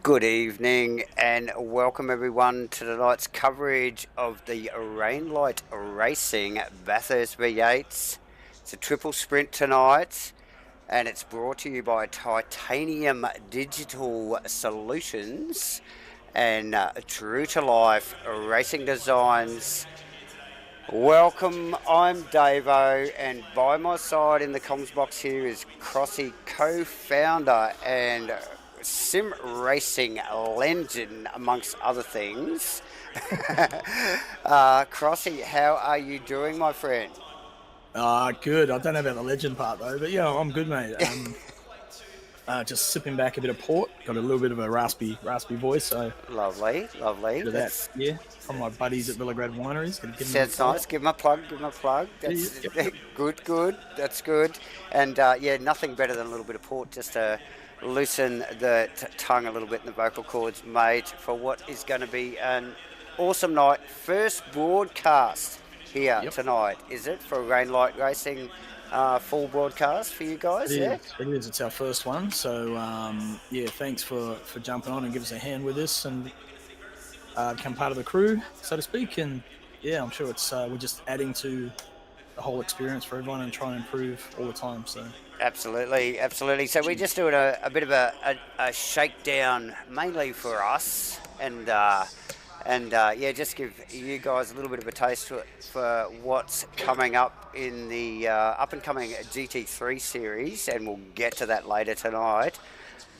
Good evening and welcome everyone to tonight's coverage of the Rainlight Racing Bathurst V8s. It's a triple sprint tonight and it's brought to you by Titanium Digital Solutions and True to Life Racing Designs. Welcome, I'm Davo, and by my side in the comms box here is Crossy, co-founder and sim racing legend, amongst other things. Crossy, how are you doing, my friend? Good. I don't know about the legend part though, but yeah, I'm good, mate. Just sipping back a bit of port. Got a little bit of a raspy voice, so Lovely. bit of that. Yeah, from my buddies at Villagrad Wineries. Sounds nice. Give them a plug. That's Yeah. good. That's good. And nothing better than a little bit of port just to loosen the tongue a little bit in the vocal cords, mate, for what is going to be an awesome night. First broadcast here tonight, is it, for Rainlight Racing? Full broadcast for you guys. It is. It's our first one, so thanks for jumping on and give us a hand with this and become part of the crew, so to speak. And yeah, I'm sure it's we're just adding to the whole experience for everyone and trying to improve all the time. So absolutely. So we're just doing a bit of a shakedown, mainly for us, and just give you guys a little bit of a taste for what's coming up in the up-and-coming GT3 series, and we'll get to that later tonight.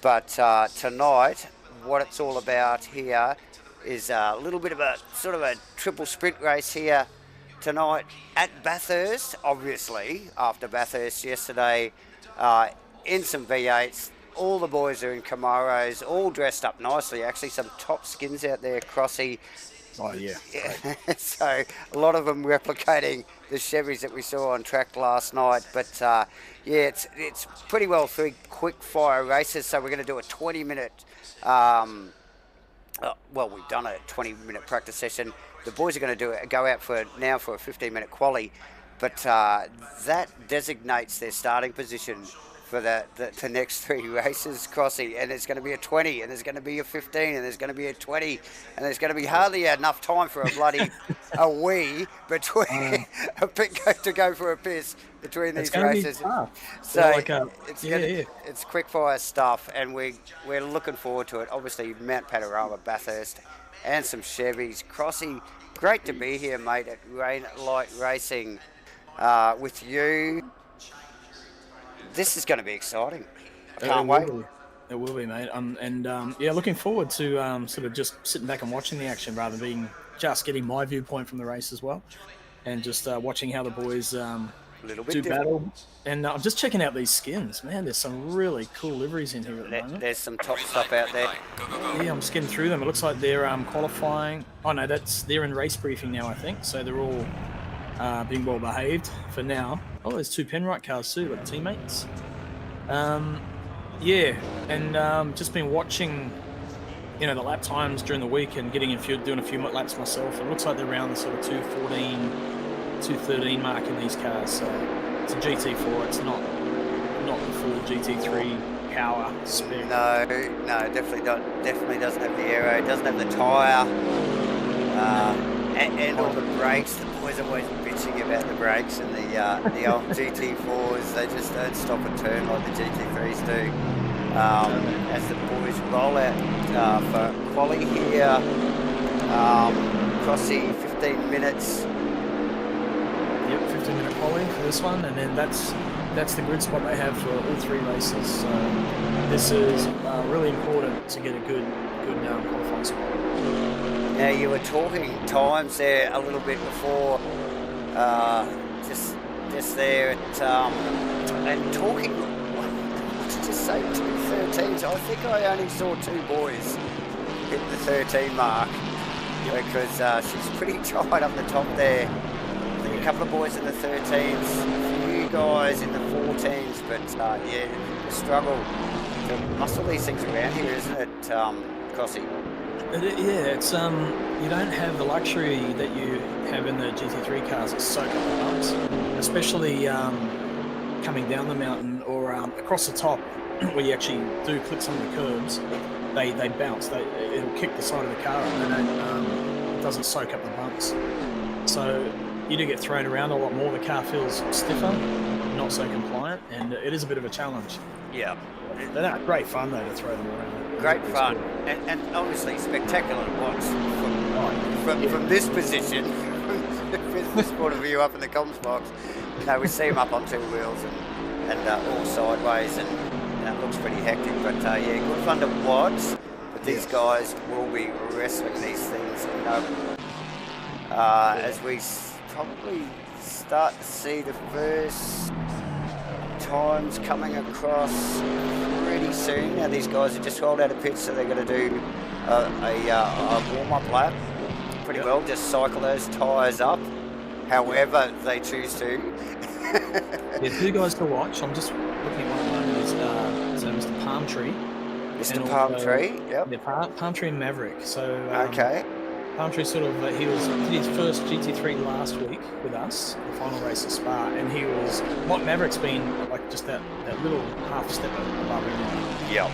But tonight, what it's all about here is a little bit of a sort of a triple sprint race here tonight at Bathurst, obviously, after Bathurst yesterday, in some V8s. All the boys are in Camaros, all dressed up nicely. Actually, some top skins out there, Crossy. Oh, yeah. So a lot of them replicating the Chevys that we saw on track last night. But it's pretty well 3 quick fire races. So we're going to do a 20-minute. We've done a 20-minute practice session. The boys are going to go out for a 15-minute quali, but that designates their starting position for the next 3 races, Crossy, and there's going to be a 20, and there's going to be a 15, and there's going to be a 20, and there's going to be hardly enough time for a bloody a wee between to go for a piss between these races. So it's quick fire stuff, and we're looking forward to it. Obviously, Mount Panorama, Bathurst, and some Chevys. Crossy, great to be here, mate, at Rainlight Racing with you. This is going to be exciting. I can't wait. It will be, mate. Looking forward to sort of just sitting back and watching the action rather than just getting my viewpoint from the race as well, and just watching how the boys do battle. And I'm just checking out these skins. Man, there's some really cool liveries in here at the moment. There's some top stuff out there. Yeah, I'm skimming through them. It looks like they're qualifying. Oh no, they're in race briefing now, I think. So they're all being well behaved for now. Oh, there's 2 Penrite cars too, like teammates. Just been watching, the lap times during the week and doing a few laps myself. It looks like they're around the sort of 2:14, 2:13 mark in these cars. So it's a GT4. It's not the full GT3 power spec. No, definitely not. Definitely doesn't have the aero. Doesn't have the tyre. And all the brakes. The boys are always bitching about the brakes and the old GT4s. They just don't stop and turn like the GT3s do. As the boys roll out for quali here, Crossy, 15 minutes. Yep, 15-minute quali for this one, and then that's the grid spot they have for all 3 races. So this is really important to get a good qualifying spot. Now, you were talking times there a little bit before, just there and talking, what did you say, 2:13s? I think I only saw 2 boys hit the 13 mark, because she's pretty tight up the top there. I think a couple of boys in the 13s, a few guys in the 14s, but the struggle to muscle these things around here, isn't it, Crossy? It's you don't have the luxury that you have in the GT3 cars to soak up the bumps, especially coming down the mountain or across the top where you actually do clip some of the curbs. they bounce. It'll kick the side of the car up. It doesn't soak up the bumps. So you do get thrown around a lot more. The car feels stiffer, not so compliant, and it is a bit of a challenge. Yeah. They're great fun though to throw them around. Great fun, and obviously spectacular to watch from this position, from this point of view up in the comms box. You know, we see them up on two wheels and all sideways, and it looks pretty hectic. But yeah, good fun to watch. But these guys will be wrestling these things, you know, as we probably start to see the first times coming across pretty soon. Now these guys have just rolled out of pits, so they're going to do a warm-up lap pretty well, just cycle those tyres up however they choose to. Yeah, two guys to watch. I'm just looking at one of them. Is Mr. Palm Tree. Mr. Palm Tree, yep. Yeah, Palm Tree and Maverick. So okay. Palm Tree sort of did his first GT3 last week with us, the final race at Spa, and he was Maverick's been like just that little half step above him. Yeah.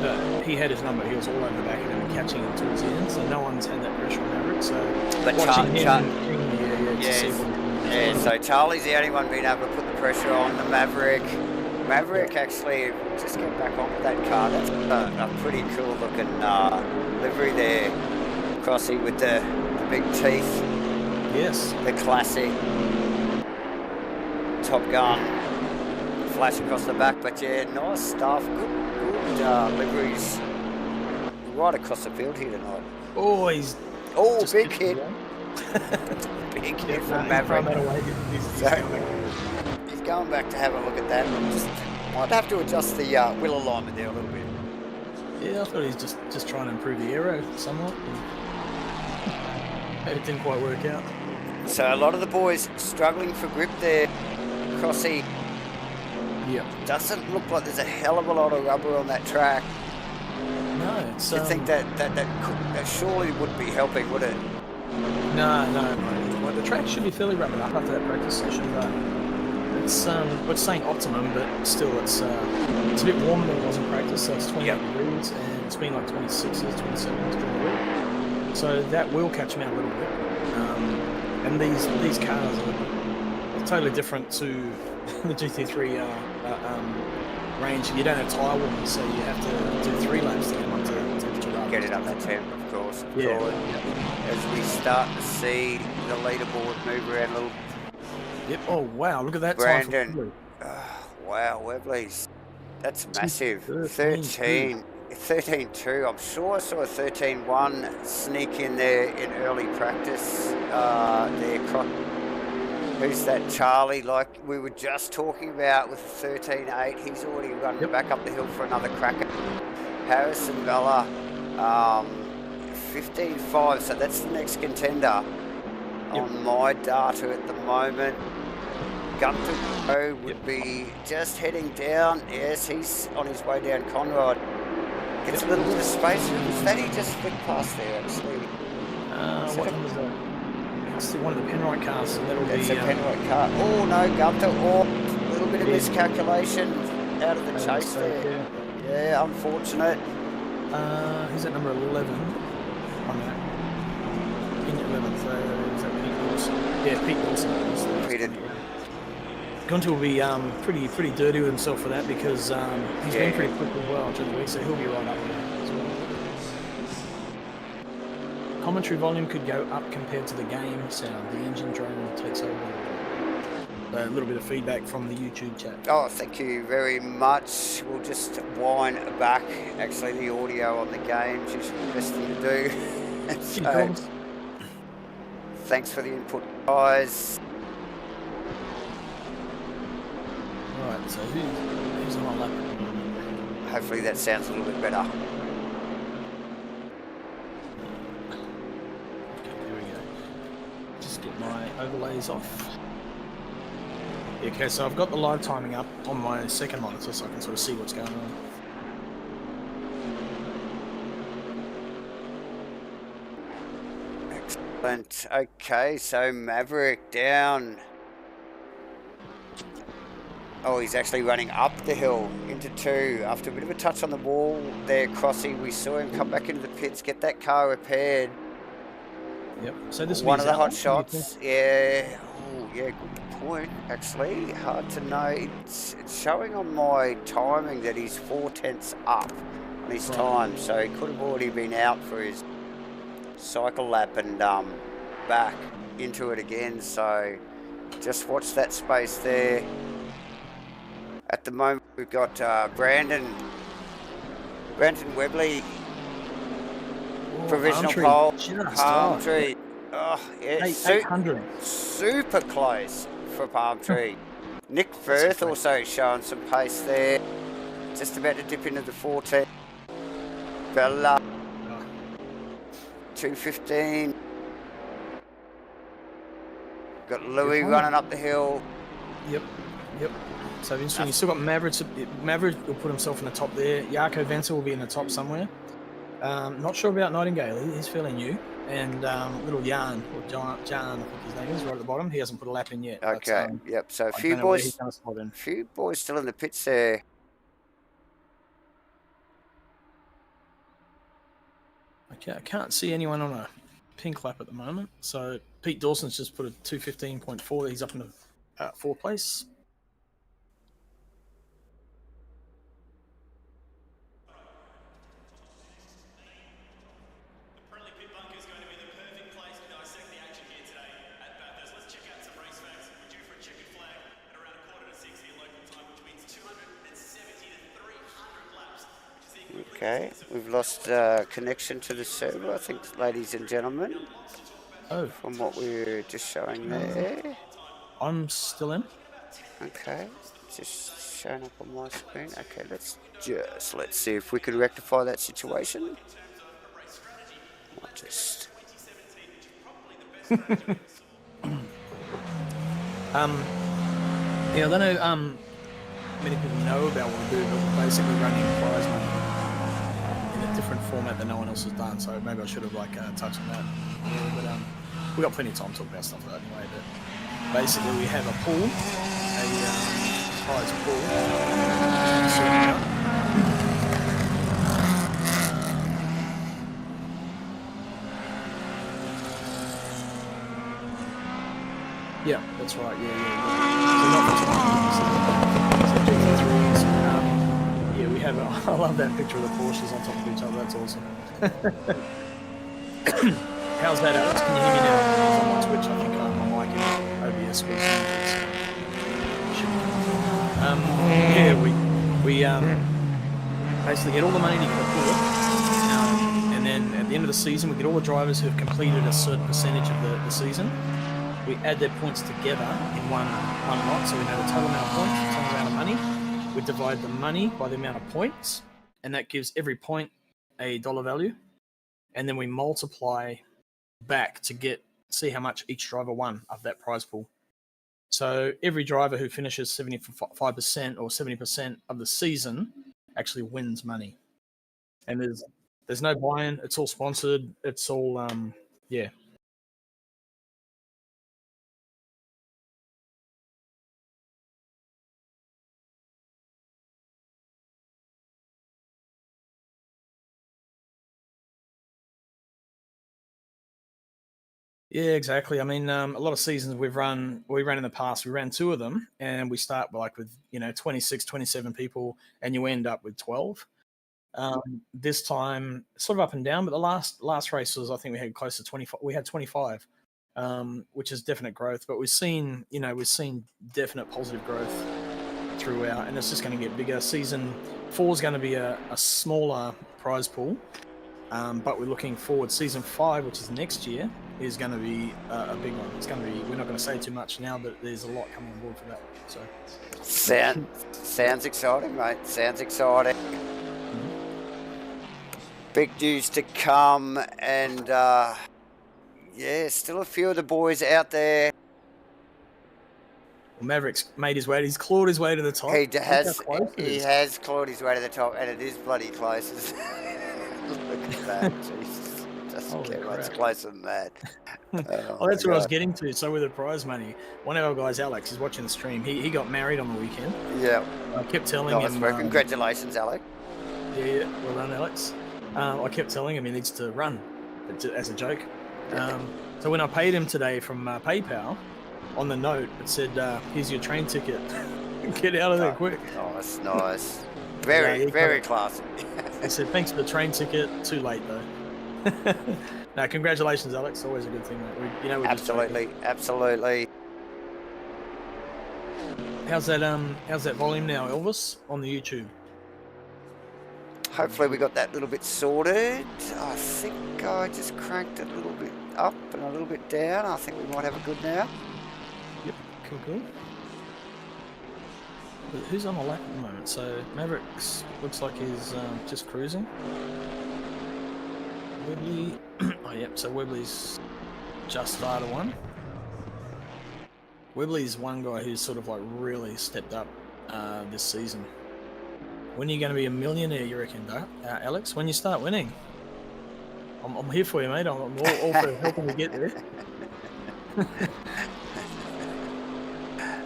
But he had his number. He was all over the back of him and catching him towards the end. So no one's had that pressure on Maverick. So but watching so Charlie's the only one being able to put the pressure on the Maverick. Maverick actually just get back onto that car. That's a pretty cool looking livery there. Crossy with the big teeth. Yes. The classic Top Gun flash across the back. But yeah, nice stuff. Good liveries right across the field here tonight. Oh, he's... Oh, big hit. Big hit from Maverick. He's going back to have a look at that. Might have to adjust the wheel alignment there a little bit. Yeah, I thought he's just trying to improve the aero somewhat. It didn't quite work out. So a lot of the boys struggling for grip there. Crossy. Yeah. Doesn't look like there's a hell of a lot of rubber on that track. No, it's... I think that surely wouldn't be helping, would it? No. Well, the track should be fairly rubbered up after that practice session, but it's saying optimum, but still it's a bit warmer than it was in practice, so it's 28 degrees, and it's been like 26s, 27s during the week. So that will catch them out a little bit. And these cars are totally different to the GT3 range. You don't have tyre warmers, so you have to do 3 laps to get them up to temperature. Get it up that temp, of course. Yeah. As we start to see the leaderboard move around a little. Yep. Oh wow! Look at that. Brandon. Wow, Webley's. That's massive. 13-2. I'm sure I saw a 13-1 sneak in there in early practice. Who's that Charlie, like we were just talking about with 13-8? He's already running back up the hill for another crack at Harrison Bella. 15-5, so that's the next contender on my data at the moment. Gt4 would be just heading down. Yes, he's on his way down Conrad. Gets a little bit of space. Was that he just flicked past there, actually? What was that? It's one of the Penrite cars. So that's a Penrite car. Oh, no, Gt4. Oh, a little bit of miscalculation out of the chase there. Yeah, unfortunate. Who's at number 11 on that? In 11th, is that Pete Wilson? Yeah, Pete Wilson. Peter. Gunter will be pretty dirty with himself for that because he's been pretty quick as well during the week, so he'll be right up there as well. Commentary volume could go up compared to the game sound. The engine drone takes over. A little bit of feedback from the YouTube chat. Oh, thank you very much. We'll just wind back. Actually, the audio on the game is usually the best thing to do. So, thanks for the input, guys. Right, so who's on my lap? Hopefully that sounds a little bit better. Okay, there we go. Just get my overlays off. Okay, so I've got the live timing up on my second monitor so I can sort of see what's going on. Excellent. Okay, so Maverick down. Oh, he's actually running up the hill into 2 after a bit of a touch on the wall there, Crossy. We saw him come back into the pits, get that car repaired. Yep. So this One of the hot out, shots. Yeah. Oh, yeah. Good point. Actually, hard to know. It's showing on my timing that he's 4/10 up on his time, so he could have already been out for his cycle lap and back into it again. So just watch that space there. At the moment, we've got Brandon Webley, provisional pole, Palm Tree. Oh, yeah, 800. Super close for Palm Tree. Nick Firth also showing some pace there. Just about to dip into the 14. Bella, 2:15. Got Louis running up the hill. Yep. So interesting. You still got Maverick. Maverick will put himself in the top there. Jarko Venter will be in the top somewhere. Not sure about Nightingale. He's fairly new. And little Jan, or Jan, I think his name is, right at the bottom. He hasn't put a lap in yet. Okay. But, yep. So a few boys still in the pits there. Okay, I can't see anyone on a pink lap at the moment. So Pete Dawson's just put a 2:15.4. He's up in the 4th place. The friendly pit bunker is going to be the perfect place to dissect the action here today at Bathurst. Let's check out some race facts. We're due for a checkered flag at around 5:45 here local time, which means 270 to 300 laps. Okay, we've lost connection to the server, I think, ladies and gentlemen. Oh. From what we were just showing there. I'm still in. Okay, just showing up on my screen. Okay, let's see if we can rectify that situation. I'll just... Yeah, I don't know many people know about what we do, but we're basically running prize money in a different format that no one else has done, so maybe I should have touched on that earlier, but we got plenty of time to talk about stuff like that anyway. But basically we have a pool, a prize pool, yeah, that's right. Yeah. So not for tonight. So Gt4s. Yeah, we have. I love that picture of the Porsches on top of each other. That's awesome. How's that, Alex? Can you hear me now? It's on my Twitch. I think my mic in OBS was. Yeah, we basically get all the money to get a pool, and then at the end of the season, we get all the drivers who have completed a certain percentage of the season. We add their points together in one lot, so we know the total amount of points, the total amount of money. We divide the money by the amount of points, and that gives every point a dollar value. And then we multiply back to see how much each driver won of that prize pool. So every driver who finishes 75% or 70% of the season actually wins money. And there's no buy-in. It's all sponsored. It's all yeah. Yeah, exactly. I mean, a lot of seasons we ran in the past. We ran 2 of them, and we start with 26, 27 people, and you end up with 12. This time, sort of up and down, but the last races, I think we had close to 25. We had 25, which is definite growth. But we've seen definite positive growth throughout, and it's just going to get bigger. Season 4 is going to be a smaller prize pool. But we're looking forward. Season 5, which is next year, is going to be a big one. It's going to be. We're not going to say too much now, but there's a lot coming on board for that. So sounds exciting, mate. Sounds exciting. Big news to come, and yeah, still a few of the boys out there. Well, Maverick's made his way. He's clawed his way to the top. He has clawed his way to the top, and it is bloody close. Look at that. Jesus. Holy Get much crap. closer than that. Oh, that's my what I was God. getting to. So with the prize money, one of our guys, Alex, is watching the stream. He got married on the weekend. Yeah. I kept telling Nice him. work. Congratulations, Alec. Yeah, well done, Alex. I kept telling him he needs to run, but as a joke. So when I paid him today from PayPal, on the note it said, "Here's your train ticket. Get out of there quick." Nice, nice. Very classy. He said, "Thanks for the train ticket. Too late though." No, congratulations, Alex. Always a good thing, mate. We're Absolutely, absolutely. How's that volume now, Elvis, on the YouTube? Hopefully we got that little bit sorted. I think I just cranked it a little bit up and a little bit down. I think we might have a good now. Yep, cool. But who's on a lap at the moment? So Mavericks looks like he's just cruising. Webley, oh yep. So Webley's just started one. Webley's one guy who's sort of like really stepped up this season. When are you going to be a millionaire, you reckon, Alex? When you start winning? I'm here for you, mate. I'm all for helping you get there.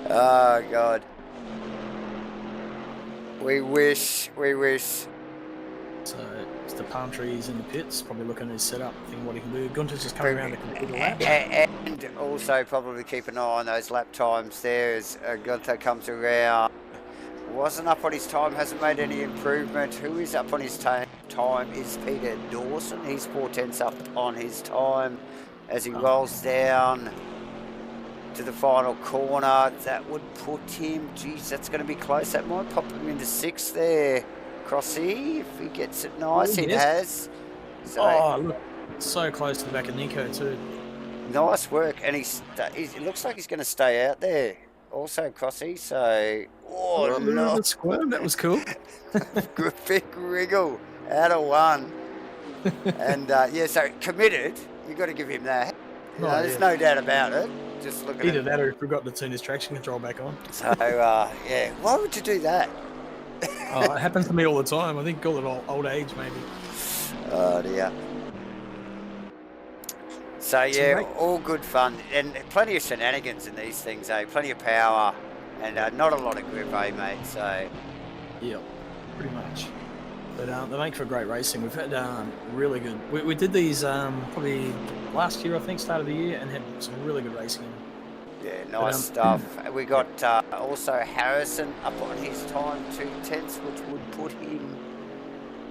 Oh, God. We wish. So it's the palm trees in the pits, probably looking at his setup, thinking what he can do. Gunter's just coming around to complete the lap. And also probably keep an eye on those lap times there as Gunter comes around. Wasn't up on his time, hasn't made any improvement. Who is up on his time is Peter Dawson. He's 4/10 up on his time as he rolls down to the final corner. That would put him, geez, that's going to be close. That might pop him into 6th there, Crossy, if he gets it nice. He has. So, look, so close to the back of Nico too. Nice work, and it looks like he's going to stay out there. Also, Crossy, so... Oh, no. Squirm, that was cool. Good big wriggle out of 1. And, yeah, so committed. You've got to give him that. There's no doubt about it. Just look at Either that or he forgot to turn his traction control back on. So, yeah. Why would you do that? It happens to me all the time. I think call it old age, maybe. Oh, dear. So, yeah, all good fun. And plenty of shenanigans in these things, eh? Plenty of power. And not a lot of grip, eh, mate? So... Yeah, pretty much. But they make for great racing. We've had really good... We did these probably last year, I think, start of the year, and had some really good racing. Yeah, nice stuff. We got also Harrison up on his time, 2/10, which would put him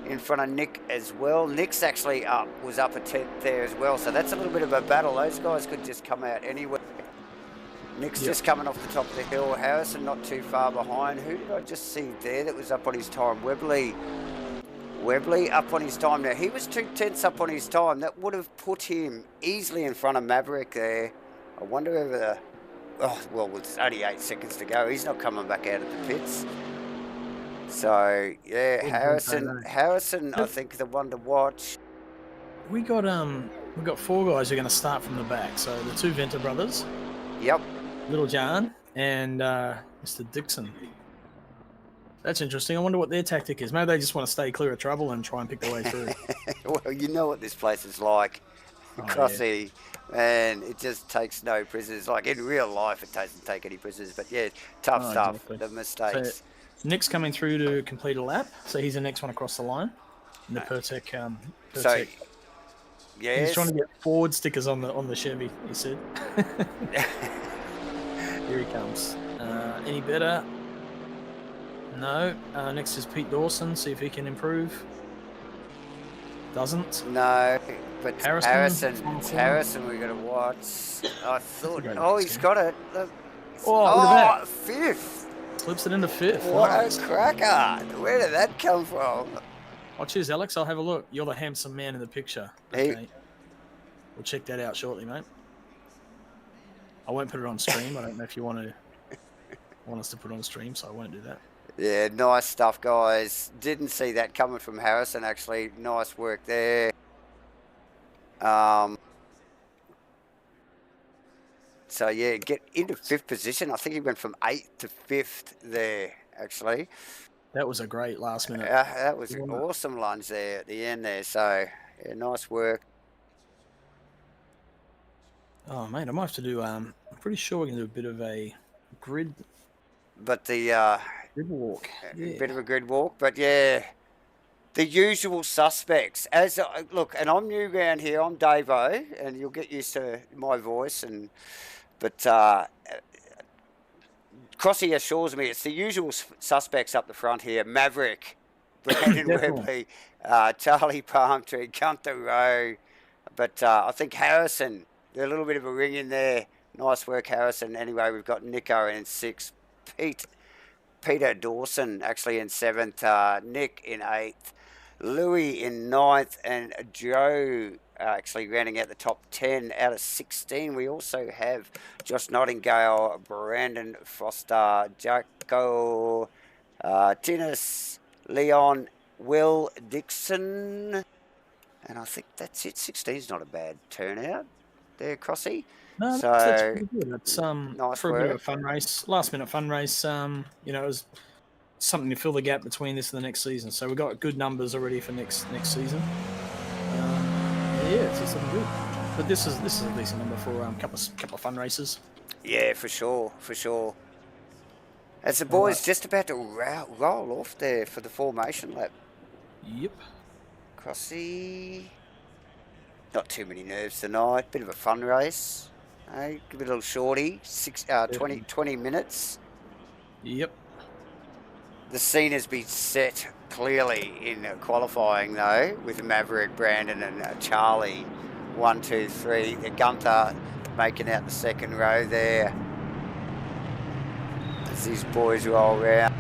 in front of Nick as well. Nick's actually was up a 10th there as well, so that's a little bit of a battle. Those guys could just come out anywhere. Nick's just coming off the top of the hill. Harrison not too far behind. Who did I just see there that was up on his time? Webley up on his time now. He was 2/10 up on his time. That would have put him easily in front of Maverick there. I wonder whether... Oh, well, it's only 8 seconds to go. He's not coming back out of the pits. So, yeah, Harrison, I think, the one to watch. We got 4 guys who are going to start from the back. So the 2 Venter brothers. Yep. Little John and Mr. Dixon. That's interesting. I wonder what their tactic is. Maybe they just want to stay clear of trouble and try and pick their way through. Well, you know what this place is like. Crossy, and it just takes no prisoners. Like in real life, it doesn't take any prisoners. But yeah, tough stuff. Exactly. The mistakes. So, Nick's coming through to complete a lap, so he's the next one across the line. In the Pertec. So, yes. He's trying to get Ford stickers on the Chevy. He said. Here he comes. Any better? No. Next is Pete Dawson. See if he can improve. Doesn't. No. But Harrison we got to watch. I thought, he's got it. Look. Look at that. 5th. Slips it into 5th. What a cracker. Where did that come from? Oh, cheers, Alex. I'll have a look. You're the handsome man in the picture. Okay. We'll check that out shortly, mate. I won't put it on stream. I don't know if you want us to put it on stream, so I won't do that. Yeah, nice stuff, guys. Didn't see that coming from Harrison, actually. Nice work there. So yeah, get into 5th position. I think he went from 8th to 5th there, actually. That was a great last minute. That was an awesome lunge there at the end there. So yeah, nice work. Oh, mate, I might have to do. I'm pretty sure we're going to do a bit of a grid But the walk. Yeah. bit of a grid walk. But yeah, the usual suspects. As look, and I'm new around here. I'm Davo, and you'll get used to my voice. But Crossy assures me it's the usual suspects up the front here. Maverick, Brandon Webley, Charlie Palmtree, Gunther Rowe. But I think Harrison, there's a little bit of a ring in there. Nice work, Harrison. Anyway, we've got Nico in 6th. Peter Dawson actually in 7th. Nick in 8th. Louis in 9th. And Joe actually rounding out the top 10 out of 16. We also have Josh Nightingale, Brandon Foster, Jacko, Tinnis, Leon, Will Dixon. And I think that's it. 16's not a bad turnout there, Crossy. No, So, that's pretty good. It's nice for a bit of a work. fun race, last minute fun race. You know, it was something to fill the gap between this and the next season. So we got good numbers already for next season. Yeah, it's looking good. But this is a decent number for a couple of fun races. Yeah, for sure. As the boys just about to roll off there for the formation lap. Yep. Crossy. Not too many nerves tonight. Bit of a fun race. Hey, give it a little shorty. 20 minutes. Yep. The scene has been set clearly in qualifying though, with Maverick, Brandon and Charlie. 1, 2, 3. The Gunther making out the second row there. As these boys roll around.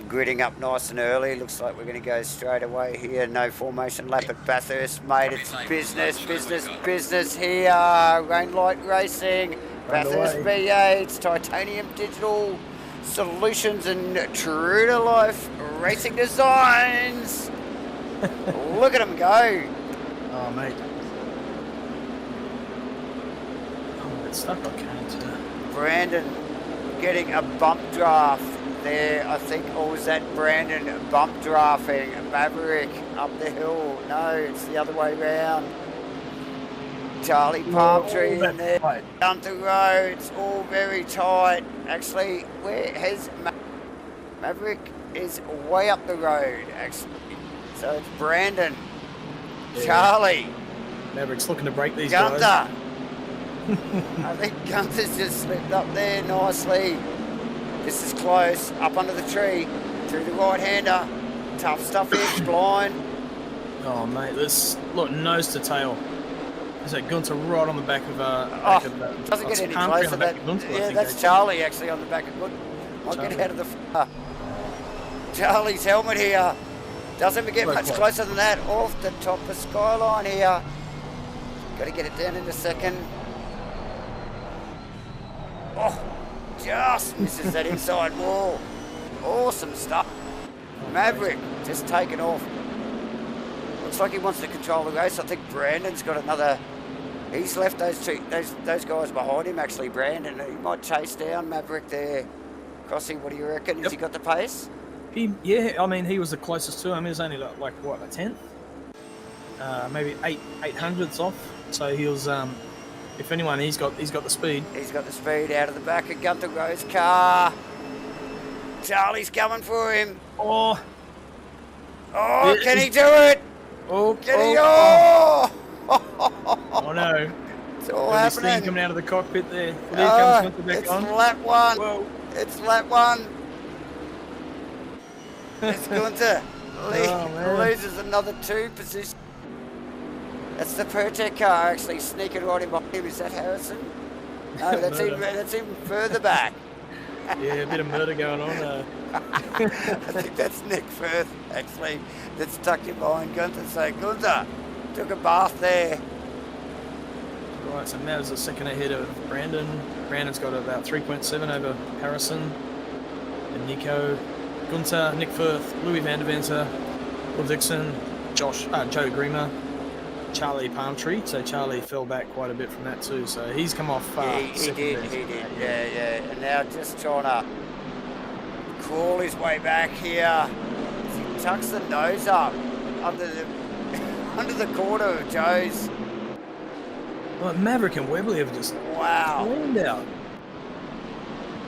Gridding up nice and early. Looks like we're going to go straight away here. No formation lap at Bathurst, mate. It's business here. Rainlight Racing, Bathurst V8, Titanium Digital Solutions and True to Life Racing Designs. Look at them go. Oh, mate. I'm a bit stuck. I can't. Brandon getting a bump draft there, I think. Or was that Brandon bump drafting Maverick up the hill? No, it's the other way round. Charlie Palmtree in there. Gunther Rowe, it's all very tight. Actually, where has Maverick is way up the road, actually. So it's Brandon, Charlie. Maverick's looking to break these Gunther. guys. I think Gunther's just slipped up there nicely. This is close, up under the tree, through the right-hander. Tough stuff here, blind. Oh, mate, this, look, nose to tail. Is that Gunther right on the back of doesn't get any closer. That's Charlie actually on the back of Gunther. Might get out of the Charlie's helmet here. Doesn't get much closer than that. Off the top of Skyline here. Got to get it down in a second. Oh, just misses that inside wall. Awesome stuff. Maverick just taken off. Looks like he wants to control the race. I think Brandon's got another. He's left those guys behind him. Actually, Brandon. He might chase down Maverick there. Crossy, what do you reckon? Has he got the pace? Yeah, I mean, he was the closest to him. He was only like what, a 10th? Maybe 800ths off. So he was. If anyone, he's got the speed. He's got the speed out of the back of Gunther Rowe's car. Charlie's coming for him. Oh, can he do it? Can he? Oh no. It's all happening. Coming out of the cockpit there. Well, there comes Gunther back it's on. lap one. Whoa. It's lap one. It's Gunther. Loses another 2 positions. That's the Pertec car actually sneaking right in behind him. Is that Harrison? No, that's even further back. Yeah, a bit of murder going on. I think that's Nick Firth actually that's tucked in behind Gunther. So Gunther took a bath there. Right, so Mav's a second ahead of Brandon. Brandon's got about 3.7 over Harrison and Nico. Gunther, Nick Firth, Louis Van der Venter, Will Dixon, Joe Grima, Charlie Palmtree. So Charlie fell back quite a bit from that too. So he's come off. He did. Yeah. And now just trying to crawl his way back here. He tucks the nose up under the under the corner of Joe's. Well, Maverick and Webley have just cleaned out.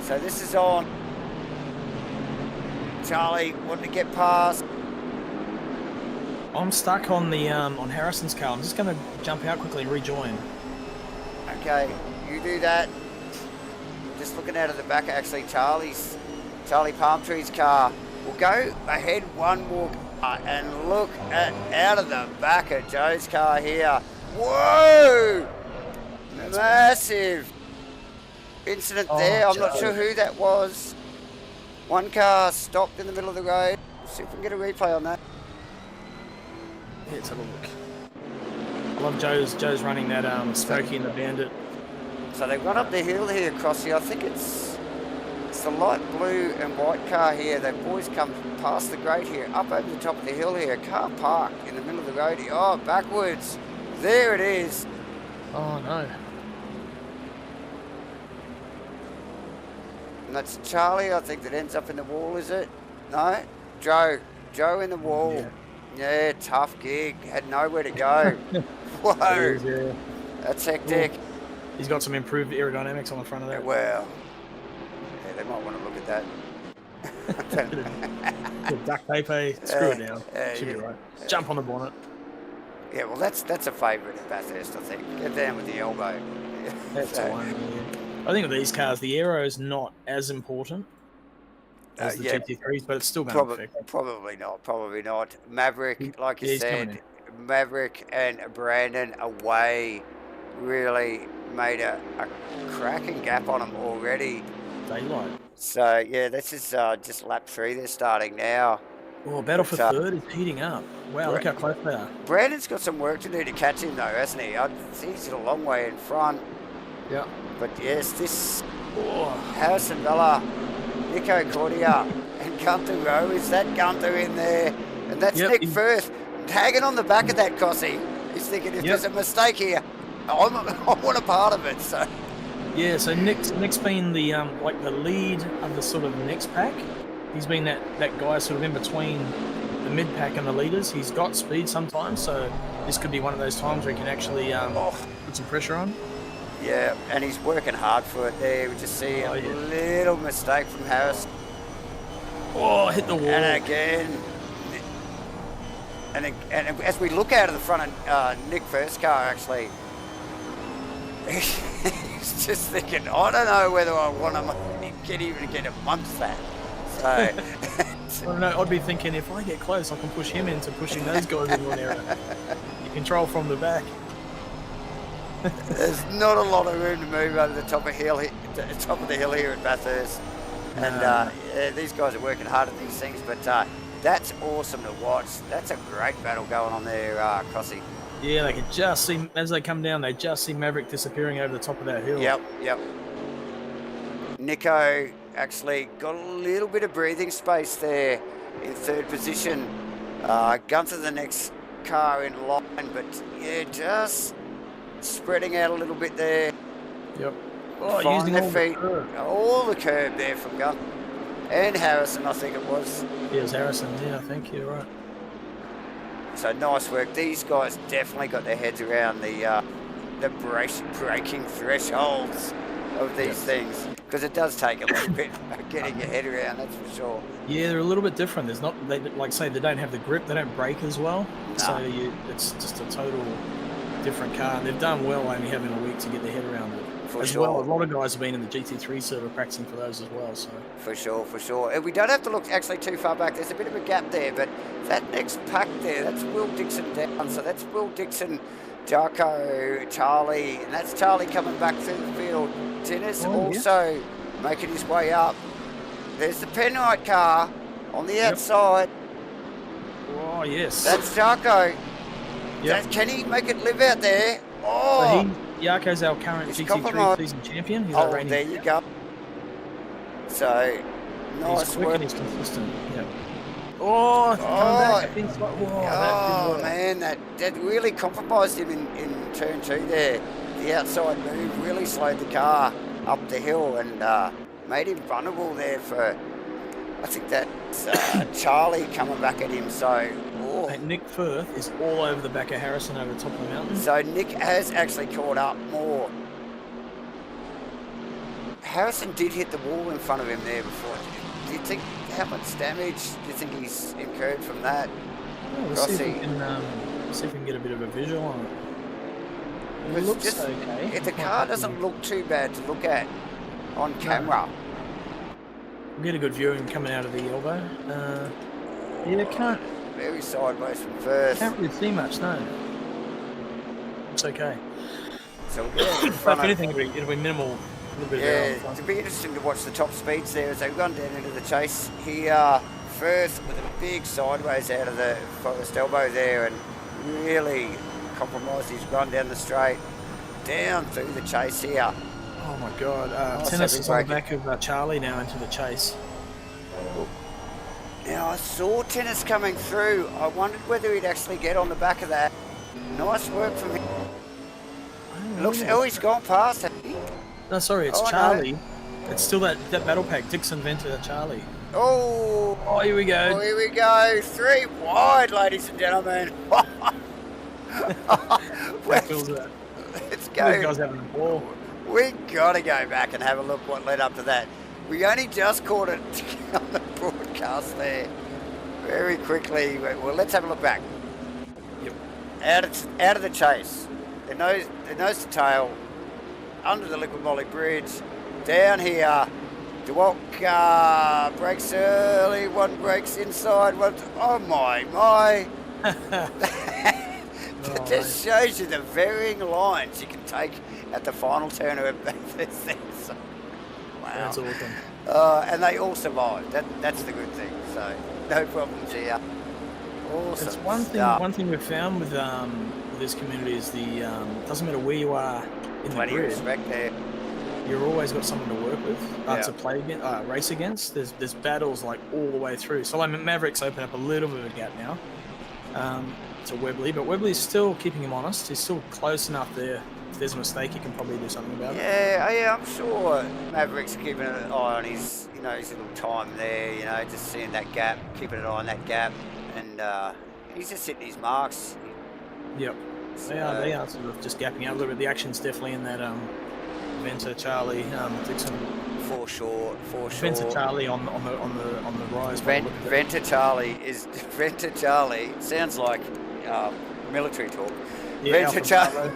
So this is on. Charlie wanting to get past. I'm stuck on the on Harrison's car. I'm just going to jump out quickly and rejoin. Okay, you do that. Just looking out of the back, actually, Charlie Palmtree's car will go ahead one more car, and look at out of the back of Joe's car here. Whoa! Massive incident there. I'm not sure who that was. One car stopped in the middle of the road. See if we can get a replay on that. Yeah, let's have a look. I love Joe's running that Smokey and the Bandit. So they've gone up the hill here, Crossy. I think it's the light blue and white car here. The boys come past the grate here, up over the top of the hill here. Car parked in the middle of the road here. Oh, backwards. There it is. Oh, no. And that's Charlie, I think, that ends up in the wall, is it? No? Joe in the wall. Yeah, tough gig. Had nowhere to go. Whoa. That's hectic. Well, he's got some improved aerodynamics on the front of that. Well, yeah, they might want to look at that. Good duct tape, eh? Screw it down. Should be right. Jump on the bonnet. Yeah, well, that's a favourite at Bathurst, I think. Get down with the elbow. That's one. I think with these cars, the aero is not as important as the GT3s, but it's still going to affect. Probably not. Maverick, like you said, Maverick and Brandon away really made a cracking gap on them already. Daylight. So, yeah, this is just lap 3 they're starting now. Oh, battle for third is heating up. Wow, look how close they are. Brandon's got some work to do to catch him, though, hasn't he? I think he's a long way in front. Yeah. But, yes, this Harrison Vella, Nico Cordia, and Gunther Rowe. Is that Gunther in there? And that's Nick Firth tagging on the back of that Crossy. He's thinking, if there's a mistake here, I want a part of it. So yeah, so Nick's been the like the lead of the sort of next pack. He's been that guy sort of in between the mid pack and the leaders. He's got speed sometimes, so this could be one of those times where he can actually put some pressure on. Yeah, and he's working hard for it there. We just see a little mistake from Harris. Oh, hit the wall. And again. And as we look out of the front of Nick First's car, actually, he's just thinking, I don't know whether I want to even get amongst that. So, I don't know, I'd be thinking, if I get close, I can push him into pushing those guys in one area. You control from the back. There's not a lot of room to move over the top of the hill here at Bathurst. And these guys are working hard at these things, but that's awesome to watch. That's a great battle going on there, Crossy. Yeah, they can just see, as they come down, they just see Maverick disappearing over the top of that hill. Yep. Nico actually got a little bit of breathing space there in third position. Gunther the next car in line, but yeah, just spreading out a little bit there. Yep. Using their feet. All the curb there from Gunther. And Harrison, I think it was. Yeah, it was Harrison, I think you're right. So nice work. These guys definitely got their heads around the braking thresholds of these things, because it does take a little bit of getting your head around, that's for sure. Yeah, they're a little bit different. There's not, they like say, they don't have the grip, they don't brake as well. No. So it's just a total different car. And they've done well only having a week to get their head around it. For as sure. well, a lot of guys have been in the GT3 server practicing for those as well. So for sure. And we don't have to look actually too far back. There's a bit of a gap there, but that next pack there, that's Will Dixon down. So that's Will Dixon, Jarko, Charlie, and that's Charlie coming back through the field. Dennis also making his way up. There's the Penrite car on the outside. Oh, yes. That's Jarko. Can he make it live out there? Oh! So Yarko's our current GT3 season champion. He's our reigning. There you go. So, nice work. He's consistent. Yeah. Oh, coming back. Man, that really compromised him in turn 2 there. The outside move really slowed the car up the hill and made him vulnerable there for, I think that's Charlie coming back at him. So, mate, Nick Firth is all over the back of Harrison over the top of the mountain. So Nick has actually caught up more. Harrison did hit the wall in front of him there before. Do you think how much damage do you think he's incurred from that? Well, let's see if we can get a bit of a visual on it. It looks just, okay. If the car doesn't look too bad to look at on camera. We'll get a good view of him coming out of the elbow. Yeah, can't. Very sideways from first. Can't really see much, no. It's okay. So we'll get in front if anything, it'll be minimal. Yeah, it'll be interesting to watch the top speeds there as they run down into the chase here. First with a big sideways out of the first elbow there and really compromised his run down the straight. Down through the chase here. Oh my God. Tennis is on the back of Charlie now into the chase. Now I saw Tennis coming through. I wondered whether he'd actually get on the back of that. Nice work from him. Looks, he's gone past it. No, sorry, it's Charlie. No. It's still that battle pack. Dixon, Venter, Charlie. Oh, here we go. Oh, here we go. 3 wide, ladies and gentlemen. Let's go. These guys having a ball. We got to go back and have a look what led up to that. We only just caught it on the broadcast there. Very quickly. Well, let's have a look back. Yep. Out of the chase. The nose to tail. Under the Liquid Moly Bridge. Down here. DeWalk breaks early. One breaks inside. One. Oh my. It just shows you the varying lines you can take at the final turn of this thing. So, wow. That's awesome. And they all survived. That's the good thing. So no problems here. Awesome. It's one thing we've found with this community is the doesn't matter where you are in the grid. Respect there. You've always got someone to work with, to play against, race against. There's battles like all the way through. So like Maverick's opened up a little bit of a gap now to Webley, but Webley's still keeping him honest. He's still close enough there. If there's a mistake, he can probably do something about it. Yeah, I'm sure Maverick's keeping an eye on his little time there. Just seeing that gap, keeping an eye on that gap, and he's just hitting his marks. Yep. So, they are sort of just gapping out a little bit. The action's definitely in that Venter, Charlie, Dixon. For sure. Venter, Charlie on the rise. Venter Charlie sounds like military talk. Yeah, Venter Charlie.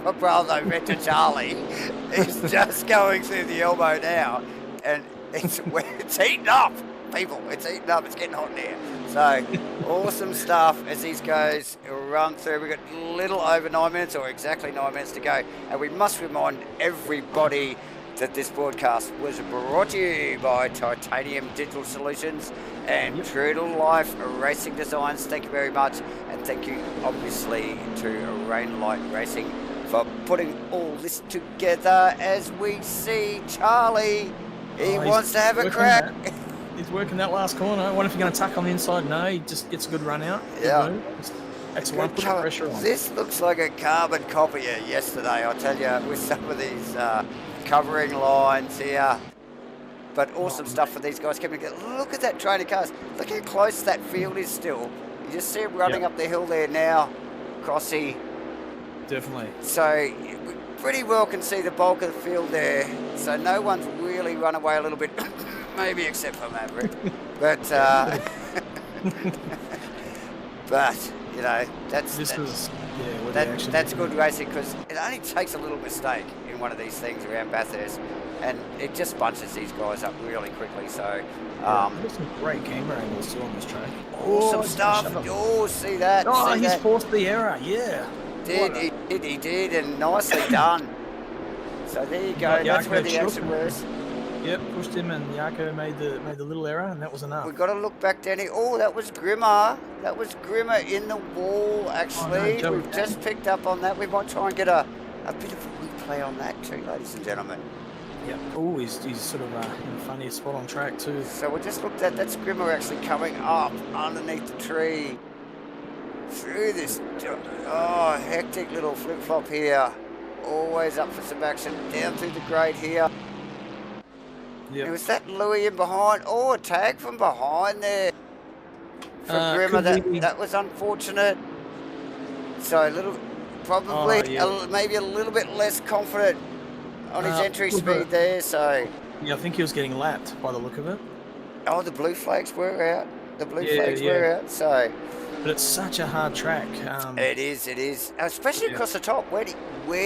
My brother, Venter Charlie, is just going through the elbow now, and it's heating up, people. It's heating up. It's getting hot in here. So awesome stuff as these guys run through. We've got a little over 9 minutes, or exactly 9 minutes to go. And we must remind everybody that this broadcast was brought to you by Titanium Digital Solutions and True to Life Racing Designs. Thank you very much. And thank you, obviously, to Rainlight Racing for putting all this together as we see Charlie. He wants to have a crack. He's working that last corner. I wonder if he's going to tuck on the inside. No, he just gets a good run out. Yeah. Excellent. Put the pressure on. This looks like a carbon copy of yesterday, I'll tell you, with some of these covering lines here. But awesome stuff for these guys. Look at that train of cars. Look how close that field is still. You just see him running up the hill there now, Crossy. Definitely. So we pretty well can see the bulk of the field there. So no one's really run away a little bit. Maybe except for Maverick, but that's good racing because it only takes a little mistake in one of these things around Bathurst, and it just bunches these guys up really quickly. So there's some great camera angles too on this track. Awesome stuff. See that? He's forced the error. Yeah. He did, and nicely done. So there you go. That's where the action was. Yep, pushed him, and Yako made the little error, and that was enough. We've got to look back down here. Oh, that was Grimmer. That was Grimmer in the wall, actually. We've just picked up on that. We might try and get a bit of a replay on that too, ladies and gentlemen. Yep. Oh, he's sort of in the funniest spot on track too. So we just looked at that's Grimmer actually coming up underneath the tree through this hectic little flip-flop here. Always up for some action down through the grade here. Yep. Was that Louis in behind? Oh, a tag from behind there. for Grimmer. Could we- That was unfortunate. So a little, probably maybe a little bit less confident on his entry speed there. So Yeah, I think he was getting lapped by the look of it. the blue flags were out. The blue flags were out. So. But it's such a hard track. It is, especially across the top. Where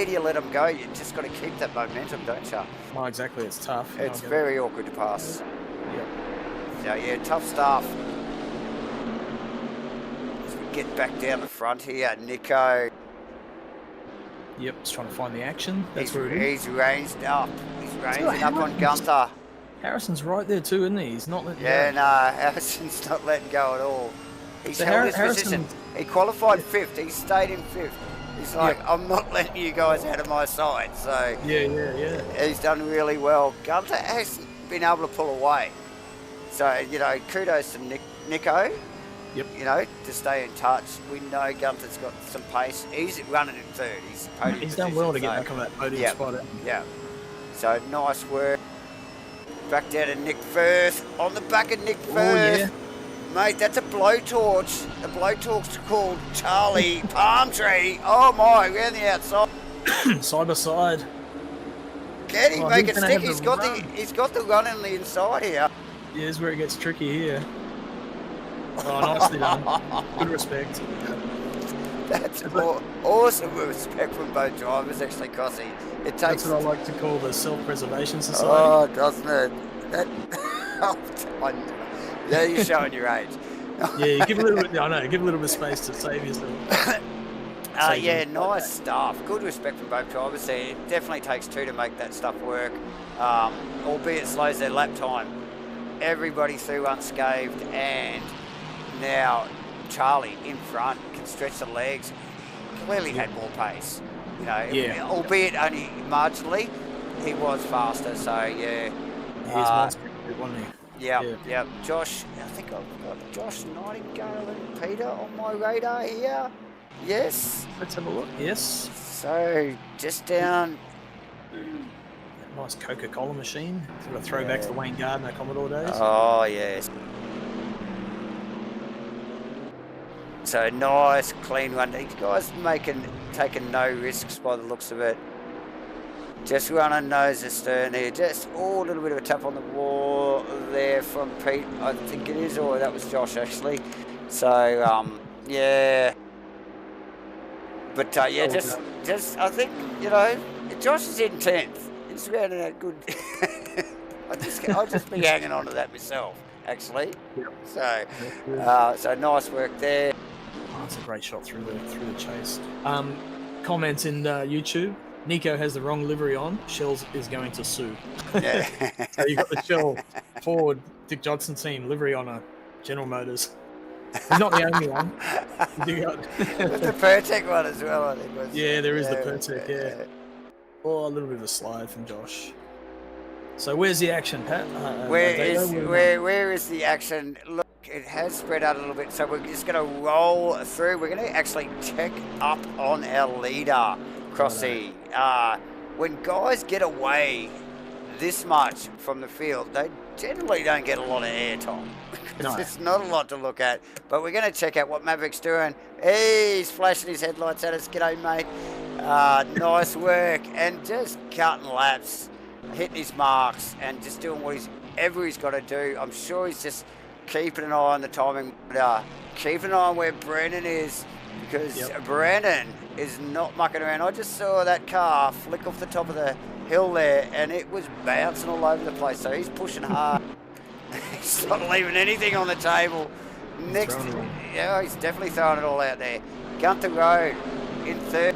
do you let them go? You just got to keep that momentum, don't you? Well, exactly. It's tough. It's very awkward to pass. Yeah. So tough stuff. As we get back down the front here, Nico. Yep, just trying to find the action. That's where he's ranged up. He's ranging up on Gunther. Harrison's right there too, isn't he? He's not letting go. No, Harrison's not letting go at all. He's held his position. He qualified 5th. He stayed in 5th. He's like, I'm not letting you guys out of my sight. So he's done really well. Gunther hasn't been able to pull away. So, kudos to Nico. Yep. To stay in touch. We know Gunther's got some pace. He's running in 3rd. He's done well to get back on that podium spot. Yeah. So nice work. Back down to Nick Firth. On the back of Nick Firth. Yeah. Mate, that's a blowtorch. The blowtorch's called Charlie Palm Tree. Oh my, we're on the outside. Side by side. Can he make it stick? He's got the run on the inside here. Yeah, here's where it gets tricky here. Oh, nicely done. Good respect. That's awesome respect from both drivers, actually, Crossy. That's what I like to call the self-preservation society. Oh, doesn't it? Yeah, you're showing your age. Yeah, give a little bit. I know. Give a little bit of space to save yourself. Nice stuff. Good respect from both drivers there. It definitely takes 2 to make that stuff work, albeit slows their lap time. Everybody through unscathed, and now Charlie in front can stretch the legs. Clearly had more pace. Albeit only marginally, he was faster. So He's wasn't he? Yeah. Josh, I think I've got Josh Nightingale and Peter on my radar here. Yes. Let's have a look. Yes. So just down. Nice Coca-Cola machine. Sort of throwback to the Wayne Gardner Commodore days. Oh yes. So nice, clean one. These guys taking no risks by the looks of it. Just running nose astern here. Just a little bit of a tap on the wall there from Pete, I think it is, or that was Josh actually. So yeah. But just I think Josh is in 10th. He's rounding out good. I'll just be hanging on to that myself, actually. Yep. So nice work there. Oh, that's a great shot through the chase. Comments in YouTube. Nico has the wrong livery on. Shells is going to sue. Yeah. So you got the Shell Ford Dick Johnson team livery on a General Motors. He's not the only one. The Pertec one as well, I think. Yeah, there is the Pertec, yeah. Oh, a little bit of a slide from Josh. So where's the action, Pat? Where is the action? Look, it has spread out a little bit, so we're just going to roll through. We're going to actually check up on our leader, Crossy. When guys get away this much from the field, they generally don't get a lot of airtime. It's not a lot to look at. But we're going to check out what Maverick's doing. He's flashing his headlights at us. G'day, mate. Nice work. And just cutting laps, hitting his marks, and just doing whatever he's got to do. I'm sure he's just keeping an eye on the timing. Keeping an eye on where Brandon is, because Brandon is not mucking around. I just saw that car flick off the top of the hill there, and it was bouncing all over the place. So he's pushing hard. He's not leaving anything on the table. He's definitely throwing it all out there. Gunther Road in 3rd.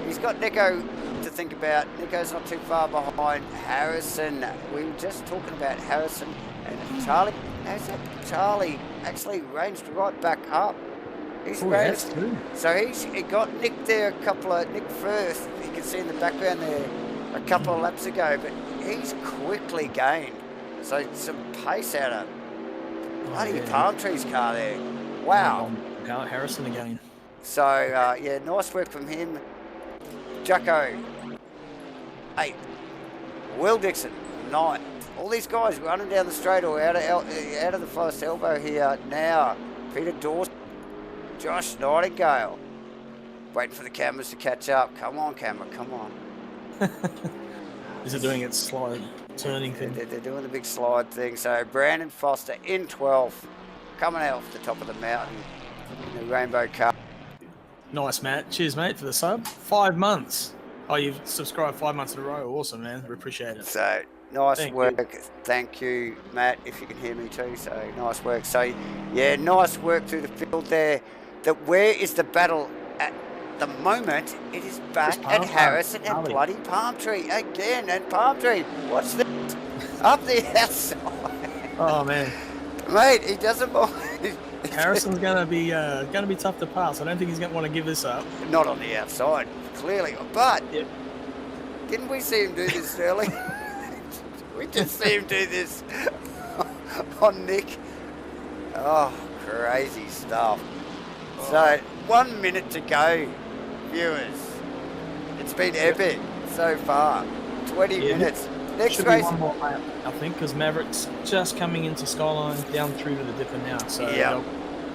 He's got Nico to think about. Nico's not too far behind Harrison. We were just talking about Harrison and Charlie. How's that? Charlie actually ranged right back up. He's ranged. So he got Nick there Nick Firth, you can see in the background there, a couple of laps ago, but he's quickly gained. So some pace out of bloody Palm Tree's car there. Wow. Harrison again. So, nice work from him. Jacko, 8. Will Dixon, 9. All these guys running down the straight or out of the Forest Elbow here now. Peter Dawson, Josh Nightingale. Waiting for the cameras to catch up. Come on, camera, come on. Is it doing its slide turning thing? They're doing the big slide thing. So Brandon Foster in 12th, coming out off the top of the mountain in the Rainbow Cup. Nice, Matt. Cheers, mate, for the sub. 5 months. Oh, you've subscribed 5 months in a row. Awesome, man. We appreciate it. So nice Thank work. you. Thank you, Matt, if you can hear me too. So nice work. So yeah, nice work through the field there. Where is the battle at the moment? It is back at Harrison and bloody Palm Tree again. And Palm Tree, watch this, up the outside. Oh man, mate, he doesn't mind. Harrison's gonna be tough to pass. I don't think he's gonna want to give this up. Not on the outside, clearly. But yep. Didn't we see him do this early? We just see him do this on Nick. Oh, crazy stuff. So 1 minute to go, viewers. It's been epic so far. 20 minutes. Next should race. Be one more lap, I think, because Maverick's just coming into Skyline down through to the dipper now. So yeah,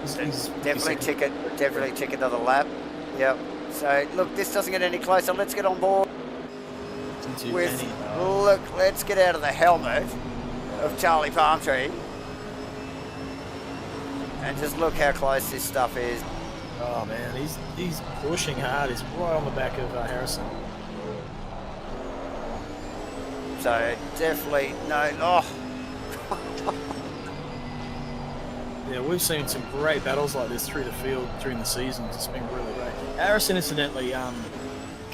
he's definitely tick another lap. Yep. So look, this doesn't get any closer. Let's get on board. Let's get out of the helmet of Charlie Palmtree and just look how close this stuff is. Oh man, he's pushing hard. He's right on the back of Harrison. So definitely no. Oh. Yeah, we've seen some great battles like this through the field during the seasons. It's been really great. Harrison, incidentally,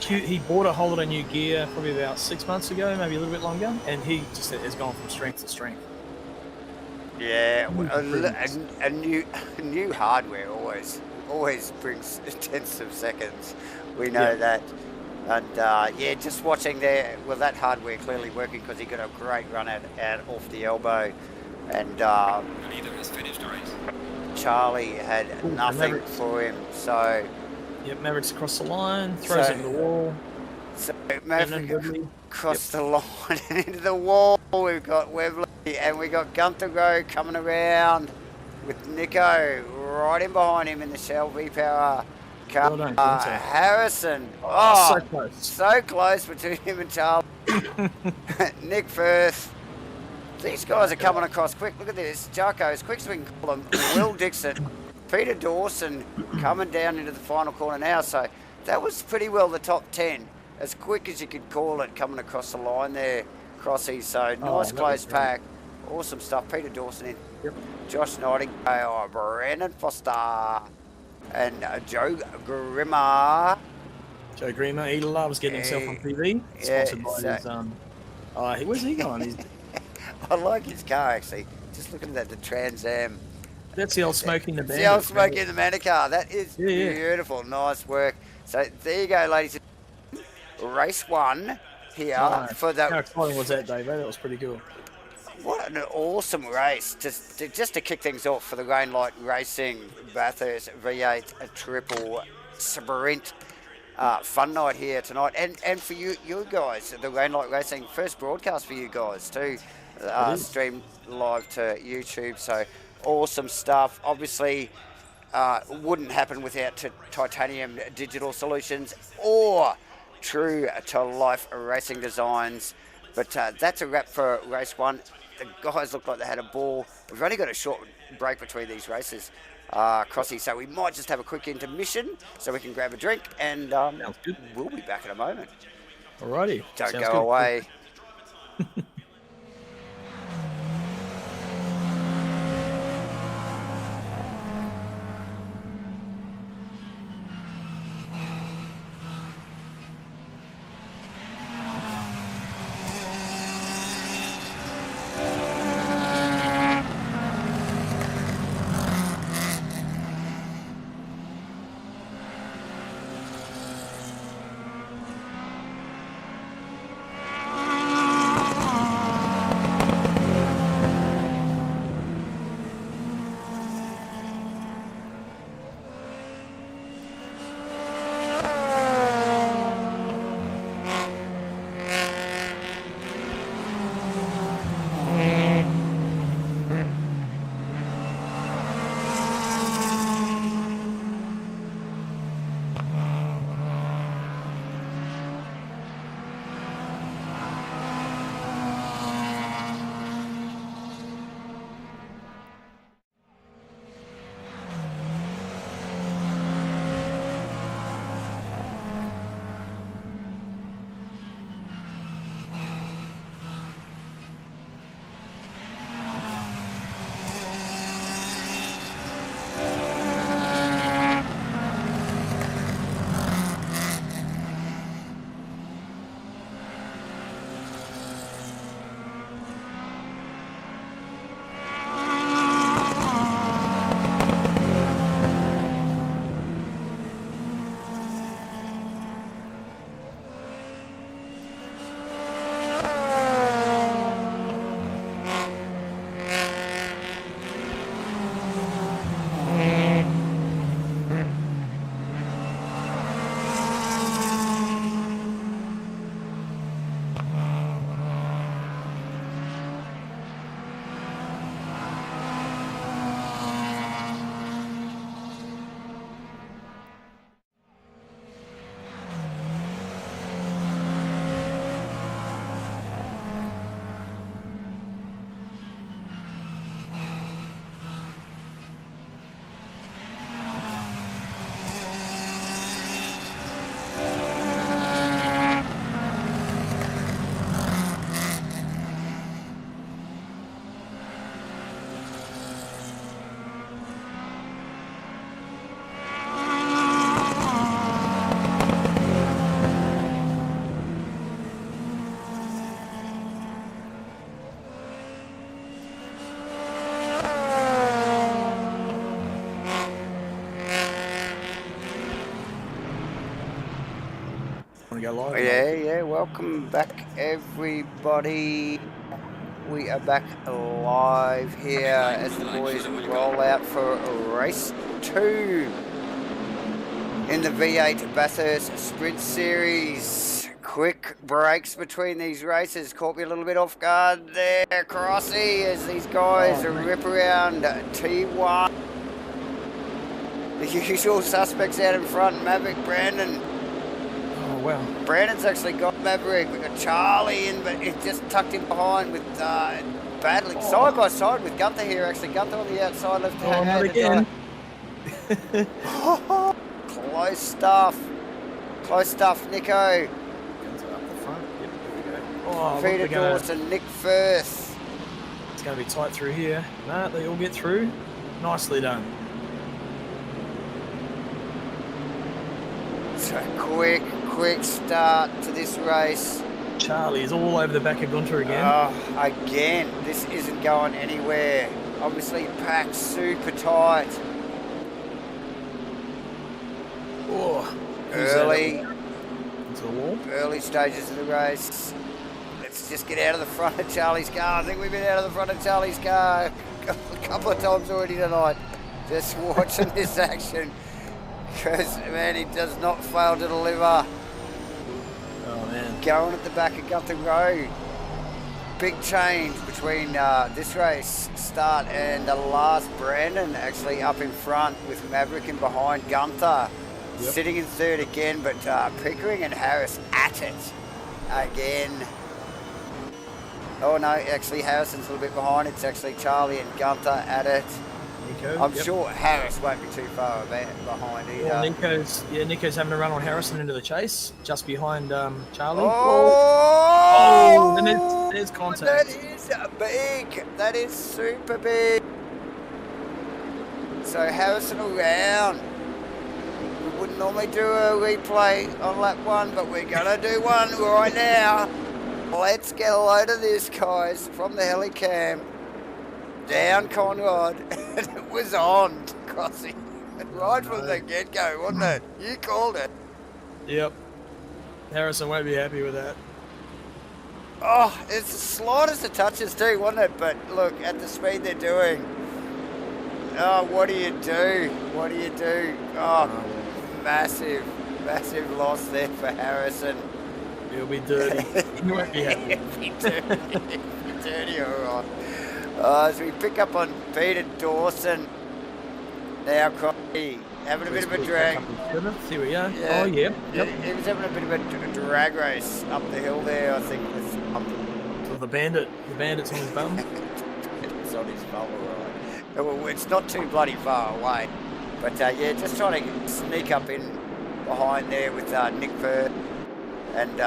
he bought a whole lot of new gear probably about 6 months ago, maybe a little bit longer, and he just has gone from strength to strength. Yeah, a new hardware always brings tens of seconds. We know that. And yeah, just watching there, well, that hardware clearly working because he got a great run out off the elbow. And neither has finished the race. Charlie had nothing for him, so... Yep, Maverick's across the line, throws it into the wall. So Maverick across the line and into the wall. We've got Webley and we got Gunther Go coming around with Nico right in behind him in the Shell V-Power car. Well done, Harrison. Oh, so close. So close between him and Charlie. Nick Firth. These guys are coming across quick. Look at this. Jarko's quick swing column. Will Dixon. Peter Dawson coming down into the final corner now. So that was pretty well the top 10. As quick as you could call it coming across the line there, Crossy. So nice close pack. Awesome stuff. Peter Dawson in. Yep. Josh Nightingale, Brandon Foster, and Joe Grimmer. Joe Grimmer, he loves getting himself on TV. Sponsored by his, where's he going? I like his car actually. Just looking at the Trans Am. That's the old Smokey in the Bandit. The old Smokey in the Bandit car. That is beautiful. Nice work. So there you go, ladies. Race 1 here for the... How exciting was that, Dave? That was pretty cool. What an awesome race. Just to kick things off for the Rainlight Racing Bathurst V8 triple sprint fun night here tonight. And for you guys, the Rainlight Racing first broadcast for you guys too. Streamed live to YouTube. So awesome stuff. Obviously, wouldn't happen without Titanium Digital Solutions or True to Life Racing Designs. But that's a wrap for race 1. The guys look like they had a ball. We've only got a short break between these races, Crossy, so we might just have a quick intermission so we can grab a drink, and we'll be back in a moment. Alrighty. Don't go away. Want to go live? Yeah. Welcome back, everybody. We are back live here as the boys roll out for race 2 in the V8 Bathurst Sprint Series. Quick breaks between these races caught me a little bit off guard there, Crossy, as these guys rip around T1. The usual suspects out in front, Maverick, Brandon. Oh, wow. Brandon's actually got Maverick. We've got Charlie in, but it's just tucked in behind with battling side by side with Gunther here. Actually, Gunther on the outside left hand. Not again. Close stuff. Close stuff, Nico. Up the front. Yep, here we go. Oh, Peter Dawson, Nick Firth. It's going to be tight through here. No, they all get through. Nicely done. So quick start to this race. Charlie is all over the back of Gunter again. Oh, again, this isn't going anywhere. Obviously packed super tight. Oh, Early into the wall. Early stages of the race. Let's just get out of the front of Charlie's car. I think we've been out of the front of Charlie's car a couple of times already tonight. Just watching this action. Because, man, he does not fail to deliver. Oh, man. Going at the back of Gunther Road. Big change between this race start and the last. Brandon actually up in front with Maverick in behind Gunther. Yep. Sitting in third again, but Pickering and Harris at it again. Oh, no, actually Harrison's a little bit behind. It's actually Charlie and Gunther at it. Nico, I'm sure Harris won't be too far behind either. Well, Nico's having a run on Harrison into the chase, just behind Charlie. Oh, and there's contact. That is big. That is super big. So Harrison around. We wouldn't normally do a replay on lap 1, but we're gonna do one right now. Let's get a load of this, guys, from the helicam. Down Conrad, and it was on, Crossy. Right from the get-go, wasn't it? You called it. Yep. Harrison won't be happy with that. Oh, it's the slightest of touches too, wasn't it? But look, at the speed they're doing. Oh, what do you do? What do you do? Oh, massive loss there for Harrison. He'll be dirty. He won't be happy. He'll be dirty, all right. So we pick up on Peter Dawson. Now Crossy having a bit of a drag. Here we are. Yeah. Oh, yeah. Yep. He was having a bit of a drag race up the hill there, I think. So the bandit's on his bum. It's on his bum, all right. Well, it's not too bloody far away. But yeah, just trying to sneak up in behind there with Nick Firth and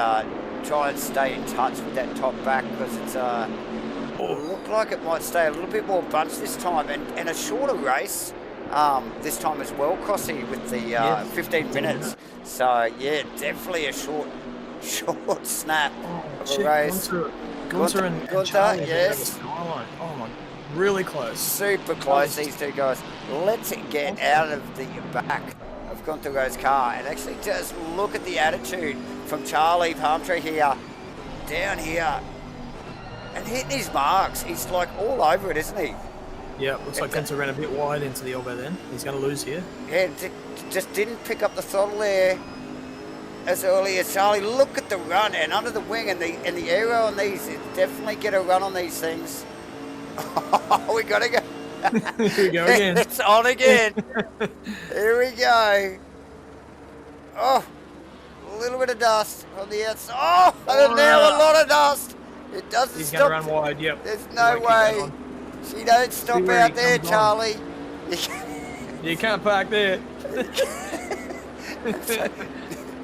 try and stay in touch with that top back because it's looked like it might stay a little bit more bunched this time and a shorter race this time as well, Crossy, with the 15 minutes. So yeah, definitely a short snap of a race. Gunter and Charlie, yes. Oh my, really close. Super close, these two guys. Let's get out of the back of Gunter's car and actually just look at the attitude from Charlie Palmtree here, down here, and hitting his marks. He's like all over it, isn't he? Yeah, looks like Gunter ran a bit wide into the elbow then. He's going to lose here. Yeah, just didn't pick up the throttle there as early as Charlie. Look at the run and under the wing and the aero on these. Definitely get a run on these things. Oh, we got to go. Here we go again. It's on again. Here we go. Oh, a little bit of dust on the outside. Oh, and now a lot of dust. It doesn't He's stop. going to run wide, yep. There's no way. She don't stop out there, Charlie. You can't park there.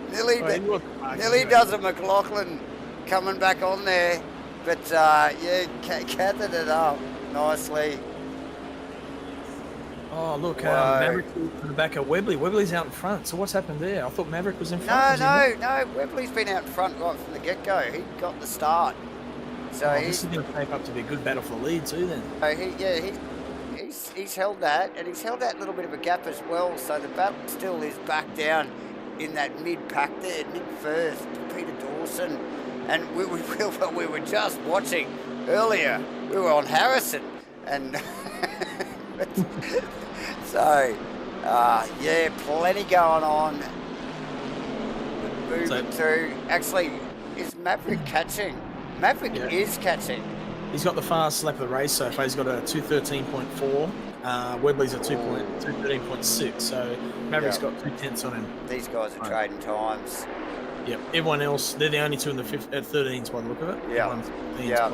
Nearly does a McLaughlin coming back on there. But, yeah, gathered it up nicely. Oh, look, Maverick in the back of Webley. Webley's out in front. So what's happened there? I thought Maverick was in front. No. Webley's been out in front right from the get-go. He got the start. So this is going to shape up to be a good battle for the lead too then. He's held that, and he's held that little bit of a gap as well. So the battle still is back down in that mid-pack there, Nick Firth, Peter Dawson, and we were just watching earlier. We were on Harrison, and so yeah, plenty going on. Moving through. Actually, is Maverick catching? Maverick is catching. He's got the fastest lap of the race so far. He's got a 2:13.4. Webley's a 2:13.6. So Maverick's got 2/10 on him. These guys are trading times. Yep. Everyone else, they're the only two in the 13s by the look of it. Yeah.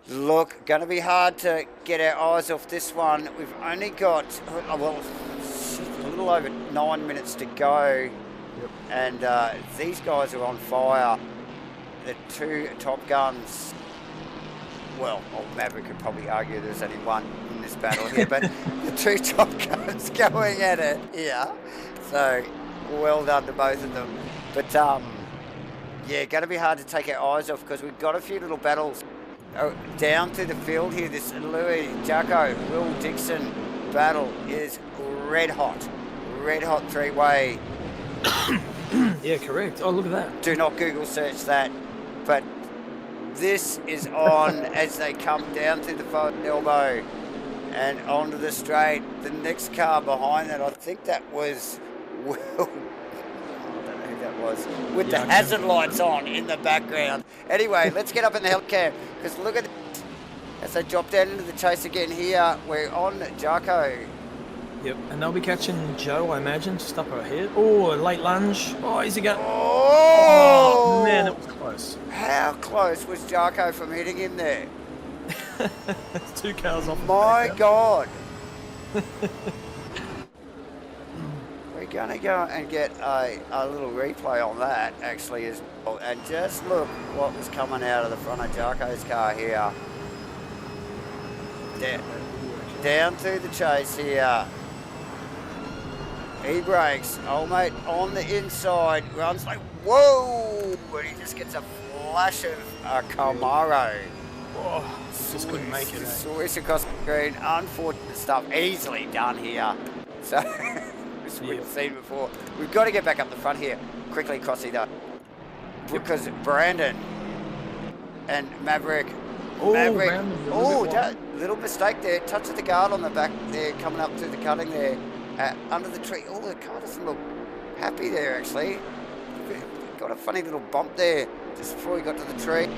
Look, going to be hard to get our eyes off this one. We've only got, a little over 9 minutes to go. Yep. And these guys are on fire. The two top guns, well, Maverick could probably argue there's only one in this battle here, but the two top guns going at it here. So, well done to both of them. But, yeah, going to be hard to take our eyes off because we've got a few little battles down through the field here. This Louis, Jacko, Will Dixon battle is red hot three-way. Yeah, correct. Oh, look at that. Do not Google search that. But this is on as they come down through the forward elbow and onto the straight. The next car behind that, I think that was Will. I don't know who that was. With the hazard lights on in the background. Anyway, let's get up in the helicam because look at this. As they drop down into the chase again here, we're on Jarko. Yep, and they'll be catching Joe, I imagine, just up ahead. Oh, a late lunge. Oh, is he going? Oh, man, it was close. How close was Jarko from hitting him there? 2 cars off. My God. We're going to go and get a little replay on that, actually, as well. And just look what was coming out of the front of Jarko's car here. Down through the chase here. He brakes, old mate on the inside, runs like, whoa! And he just gets a flash of a Camaro. Oh, just couldn't make it. Swish across the green, unfortunate stuff, easily done here. So, this we've seen before. We've got to get back up the front here, quickly, Crossy though. Because Brandon and Maverick, that little mistake there, touch of the guard on the back there, coming up through the cutting there. Under the tree. Oh, the car doesn't look happy there, actually. Got a funny little bump there just before he got to the tree.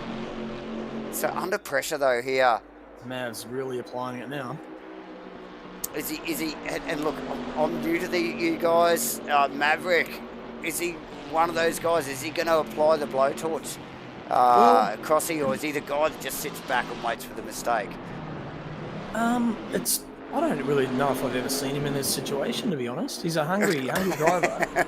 So under pressure, though, here. Mav's really applying it now. Is he, and look, I'm new to you guys. Maverick, is he one of those guys? Is he going to apply the blowtorch, Crossy, or is he the guy that just sits back and waits for the mistake? I don't really know if I've ever seen him in this situation, to be honest. He's a hungry driver.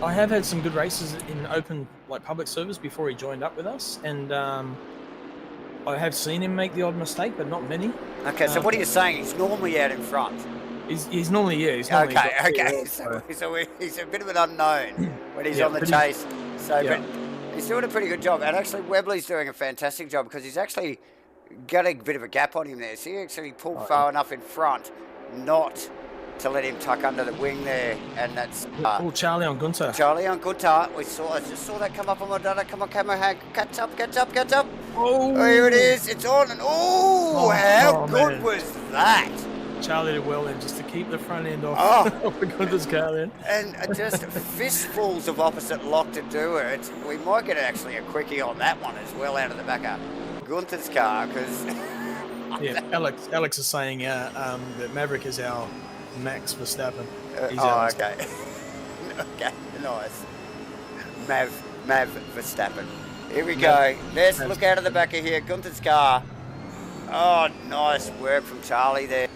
I have had some good races in open, public service before he joined up with us, and I have seen him make the odd mistake, but not many. Okay, so what are you saying? He's normally out in front. He's normally, He's normally okay. So he's a bit of an unknown when he's on the chase. So, but he's doing a pretty good job, and actually Webley's doing a fantastic job because he's actually got a bit of a gap on him there. So he actually pulled far enough in front not to let him tuck under the wing there. And that's... Charlie on Gunter. Charlie on Gunter. I just saw that come up on my data. Come on, camera hang. Catch up. Oh, here it is. It's on. And how good was that? Charlie did well then, just to keep the front end off the Gunter's car then. And just fistfuls of opposite lock to do it. We might get actually a quickie on that one as well out of the back of Gunter's car, because Alex is saying that Maverick is our Max Verstappen. Okay. Okay, nice. Mav Verstappen. Here we go. Let's look out of the back of here. Gunter's car. Oh, nice work from Charlie there.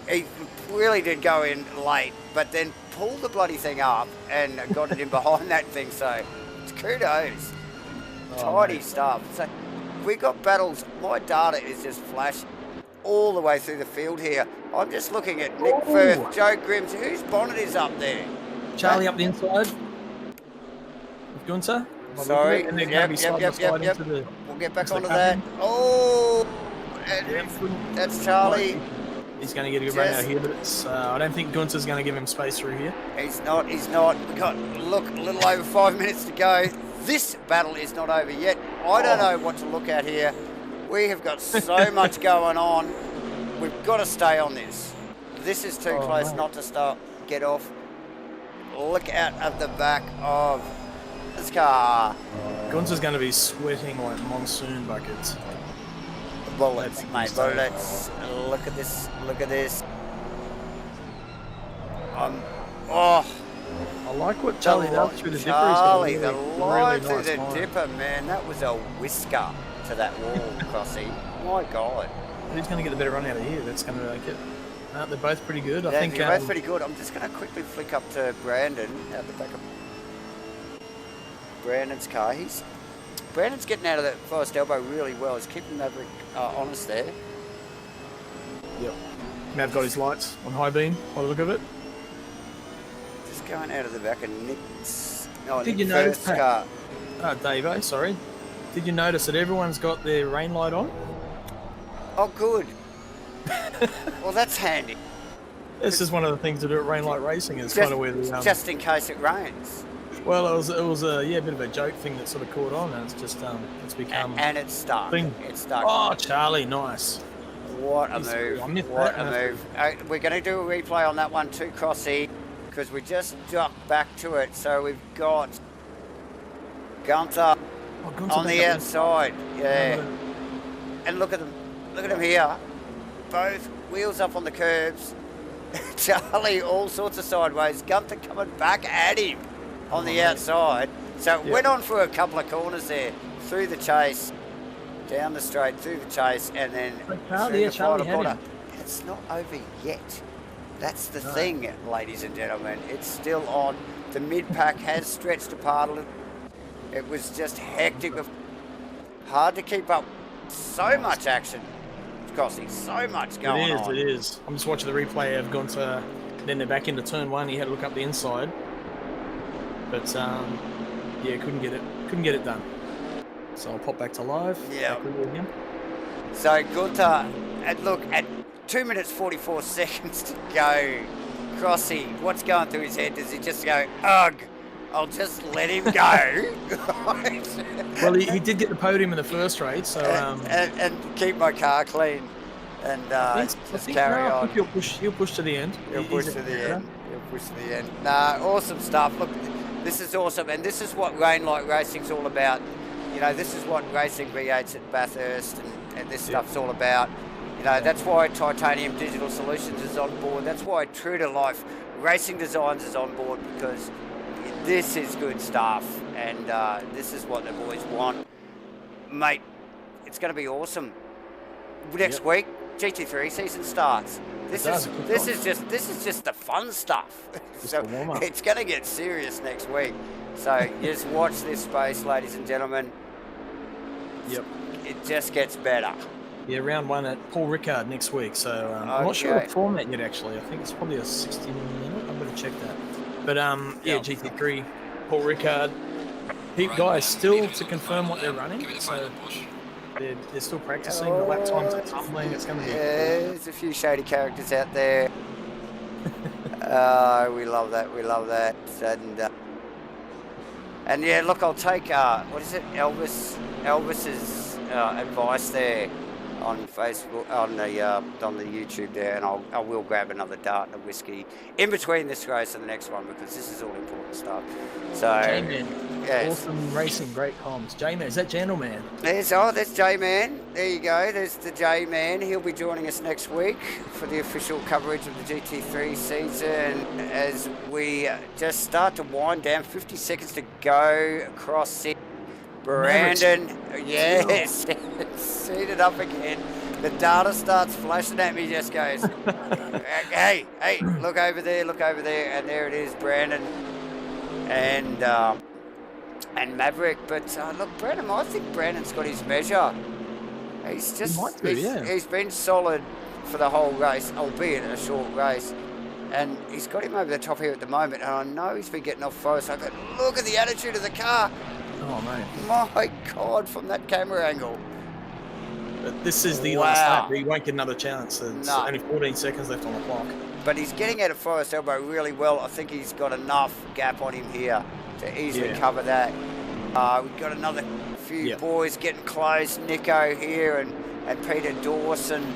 He really did go in late, but then pulled the bloody thing up and got it in behind that thing. So, kudos. Tidy stuff. So, we got battles. My data is just flashing all the way through the field here. I'm just looking at Nick Firth, Joe Grimms. Whose bonnet is up there? Charlie up the inside. With Gunter. Sorry. And then Yep. We'll get back onto that. Oh, and that's Charlie. he's going to get a good run out here, but it's, I don't think Gunther's going to give him space through here. He's not. We got, look, a little over 5 minutes to go. This battle is not over yet. I don't know what to look at here. We have got so much going on. We've got to stay on this. This is too close not to get off. Look out at the back of this car. Gunther's going to be sweating like monsoon buckets. Bullets, mate, bullets. Look at this, look at this. I like what Charlie does through the dipper. Charlie, the line through the dipper, man, that was a whisker to that wall, Crossy. My God. Who's going to get the better run out of here? That's going to make it. They're both pretty good. I think they're both pretty good. I'm just going to quickly flick up to Brandon out the back of Brandon's car. Brandon's getting out of that first elbow really well. He's keeping Maverick honest there. Yep. Mav got his lights on high beam by the look of it. Just going out of the back of Nick's. Did you notice, car. Davo, sorry. Did you notice that everyone's got their rain light on? Oh, good. Well, that's handy. This is one of the things to do at rain light racing. Is kind of where the just in case it rains. Well, it was a bit of a joke thing that sort of caught on, and it's just it's become and it's stuck. Thing. It's stuck. Oh, Charlie, nice. What a move! What a move! We're going to do a replay on that one too, Crossy, because we just ducked back to it. So we've got Gunther on the outside. Yeah, and look at them. Look at them here. Both wheels up on the curbs. Charlie all sorts of sideways. Gunther coming back at him on the outside. So it went on for a couple of corners there. Through the chase. Down the straight, through the chase, and then through the final corner. It's not over yet. That's the thing, ladies and gentlemen. It's still on. The mid-pack has stretched apart a little. It was just hectic. Hard to keep up. So much action. Crossy, so much going on. It is. I'm just watching the replay of Gunther. Then they're back into turn one. He had to look up the inside, but couldn't get it done. So I'll pop back to live. Yeah. So Gunther, and look at 2 minutes 44 seconds to go. Crossy, what's going through his head? Does he just go, ugh? I'll just let him go. Well, he did get the podium in the first race, so and keep my car clean, and just carry on. I think he'll push to the end. He'll push to the end. Nah, awesome stuff. Look, this is awesome, and this is what rain light racing's all about. You know, this is what Racing V8's at Bathurst, and this stuff's all about. You know, that's why Titanium Digital Solutions is on board. That's why True to Life Racing Designs is on board, because this is good stuff, and this is what the boys want, mate. It's going to be awesome. Next week, GT3 season starts. This is just the fun stuff. So it's going to get serious next week. So just watch this space, ladies and gentlemen. Yep. It just gets better. Yeah, round one at Paul Ricard next week. So I'm not sure the format yet. Actually, I think it's probably a 60-minute. I'm going to check that. But GT3, Paul Ricard. Guys, still to confirm what they're running. So they're still practicing. The lap times are tumbling. It's going to be. There's a few shady characters out there. We love that. We love that. And yeah, look, I'll take what is it? Elvis's advice there on Facebook, on the YouTube there, and I will grab another dart and a whiskey in between this race and the next one, because this is all important stuff. So J-Man, awesome racing, great comms. J-Man, is that Gentleman? There's J-Man. There you go. There's the J-Man. He'll be joining us next week for the official coverage of the GT3 season as we just start to wind down. 50 seconds to go across it. Brandon, yes, seated up again. The data starts flashing at me, just goes, hey, look over there, and there it is, Brandon and Maverick. But look, Brandon, I think Brandon's got his measure. He's been solid for the whole race, albeit a short race. And he's got him over the top here at the moment, and I know he's been getting off first. I go, look at the attitude of the car. Oh, mate. My God, from that camera angle. But this is the Wow. last lap. He won't get another chance. There's No. only 14 seconds left on the clock. But he's getting out of Forest Elbow really well. I think he's got enough gap on him here to easily cover that. We've got another few boys getting close. Nico here and Peter Dawson.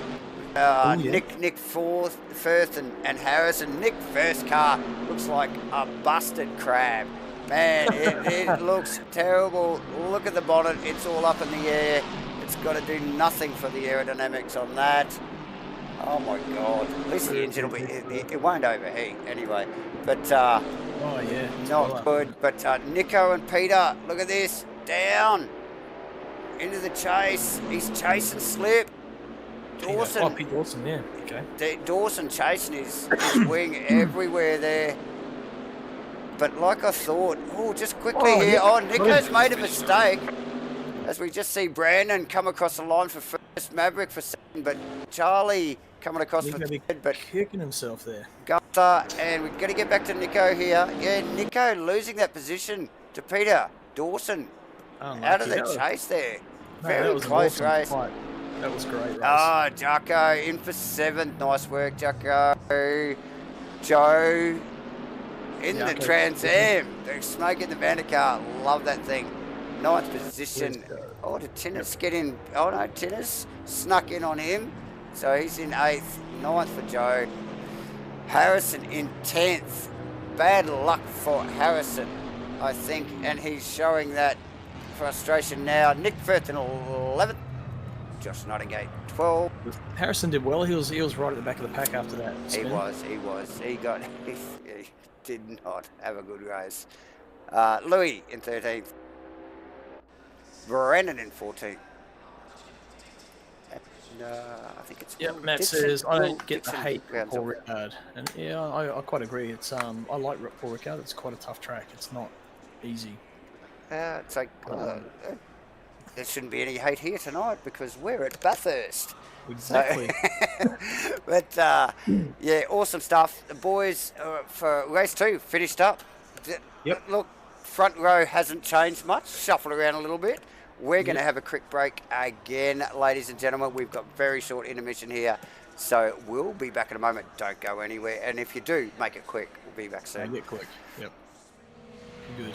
Nick Firth and Harrison. Nick first car looks like a busted crab. Man, it looks terrible. Look at the bonnet. It's all up in the air. It's got to do nothing for the aerodynamics on that. Oh my God! At least the engine will be. It won't overheat anyway. But not good. But Nico and Peter, look at this. Down into the chase. He's chasing slip. Dawson. Oh, Pete Dawson. Yeah. Okay. Dawson chasing his wing everywhere there. But like I thought, just quickly here. Nico's made a mistake. As we just see Brandon come across the line for first, Maverick for second, but Charlie coming across for third, but kicking himself there. Gunther, and we've got to get back to Nico here. Yeah, Nico losing that position to Peter Dawson out of the chase there. Very close race. Fight. That was great race. Oh, Jocko in for seventh. Nice work, Jocko. Joe in the Trans Am. They're smoking the Vandercar. Love that thing. Ninth position. Oh, did Tinnis get in? Oh no, Tinnis snuck in on him. So he's in eighth. Ninth for Joe. Harrison in 10th. Bad luck for Harrison, I think, and he's showing that frustration now. Nick Firth in 11th. Josh Nottingate 12th. Harrison did well. He was right at the back of the pack after that. He was. He did not have a good race. Louis in 13th. Brandon in 14th. I think it's Matt says I don't get the hate for Paul Ricard, and I quite agree. It's I like Paul Ricard. It's quite a tough track. It's not easy. It's like there shouldn't be any hate here tonight because we're at Bathurst. Exactly. So, but awesome stuff. The boys for race 2 finished up. Yep. Look, front row hasn't changed much. Shuffled around a little bit. We're going to have a quick break again, ladies and gentlemen. We've got very short intermission here, so we'll be back in a moment. Don't go anywhere, and if you do, make it quick. We'll be back soon. Make it quick. Yep. Good.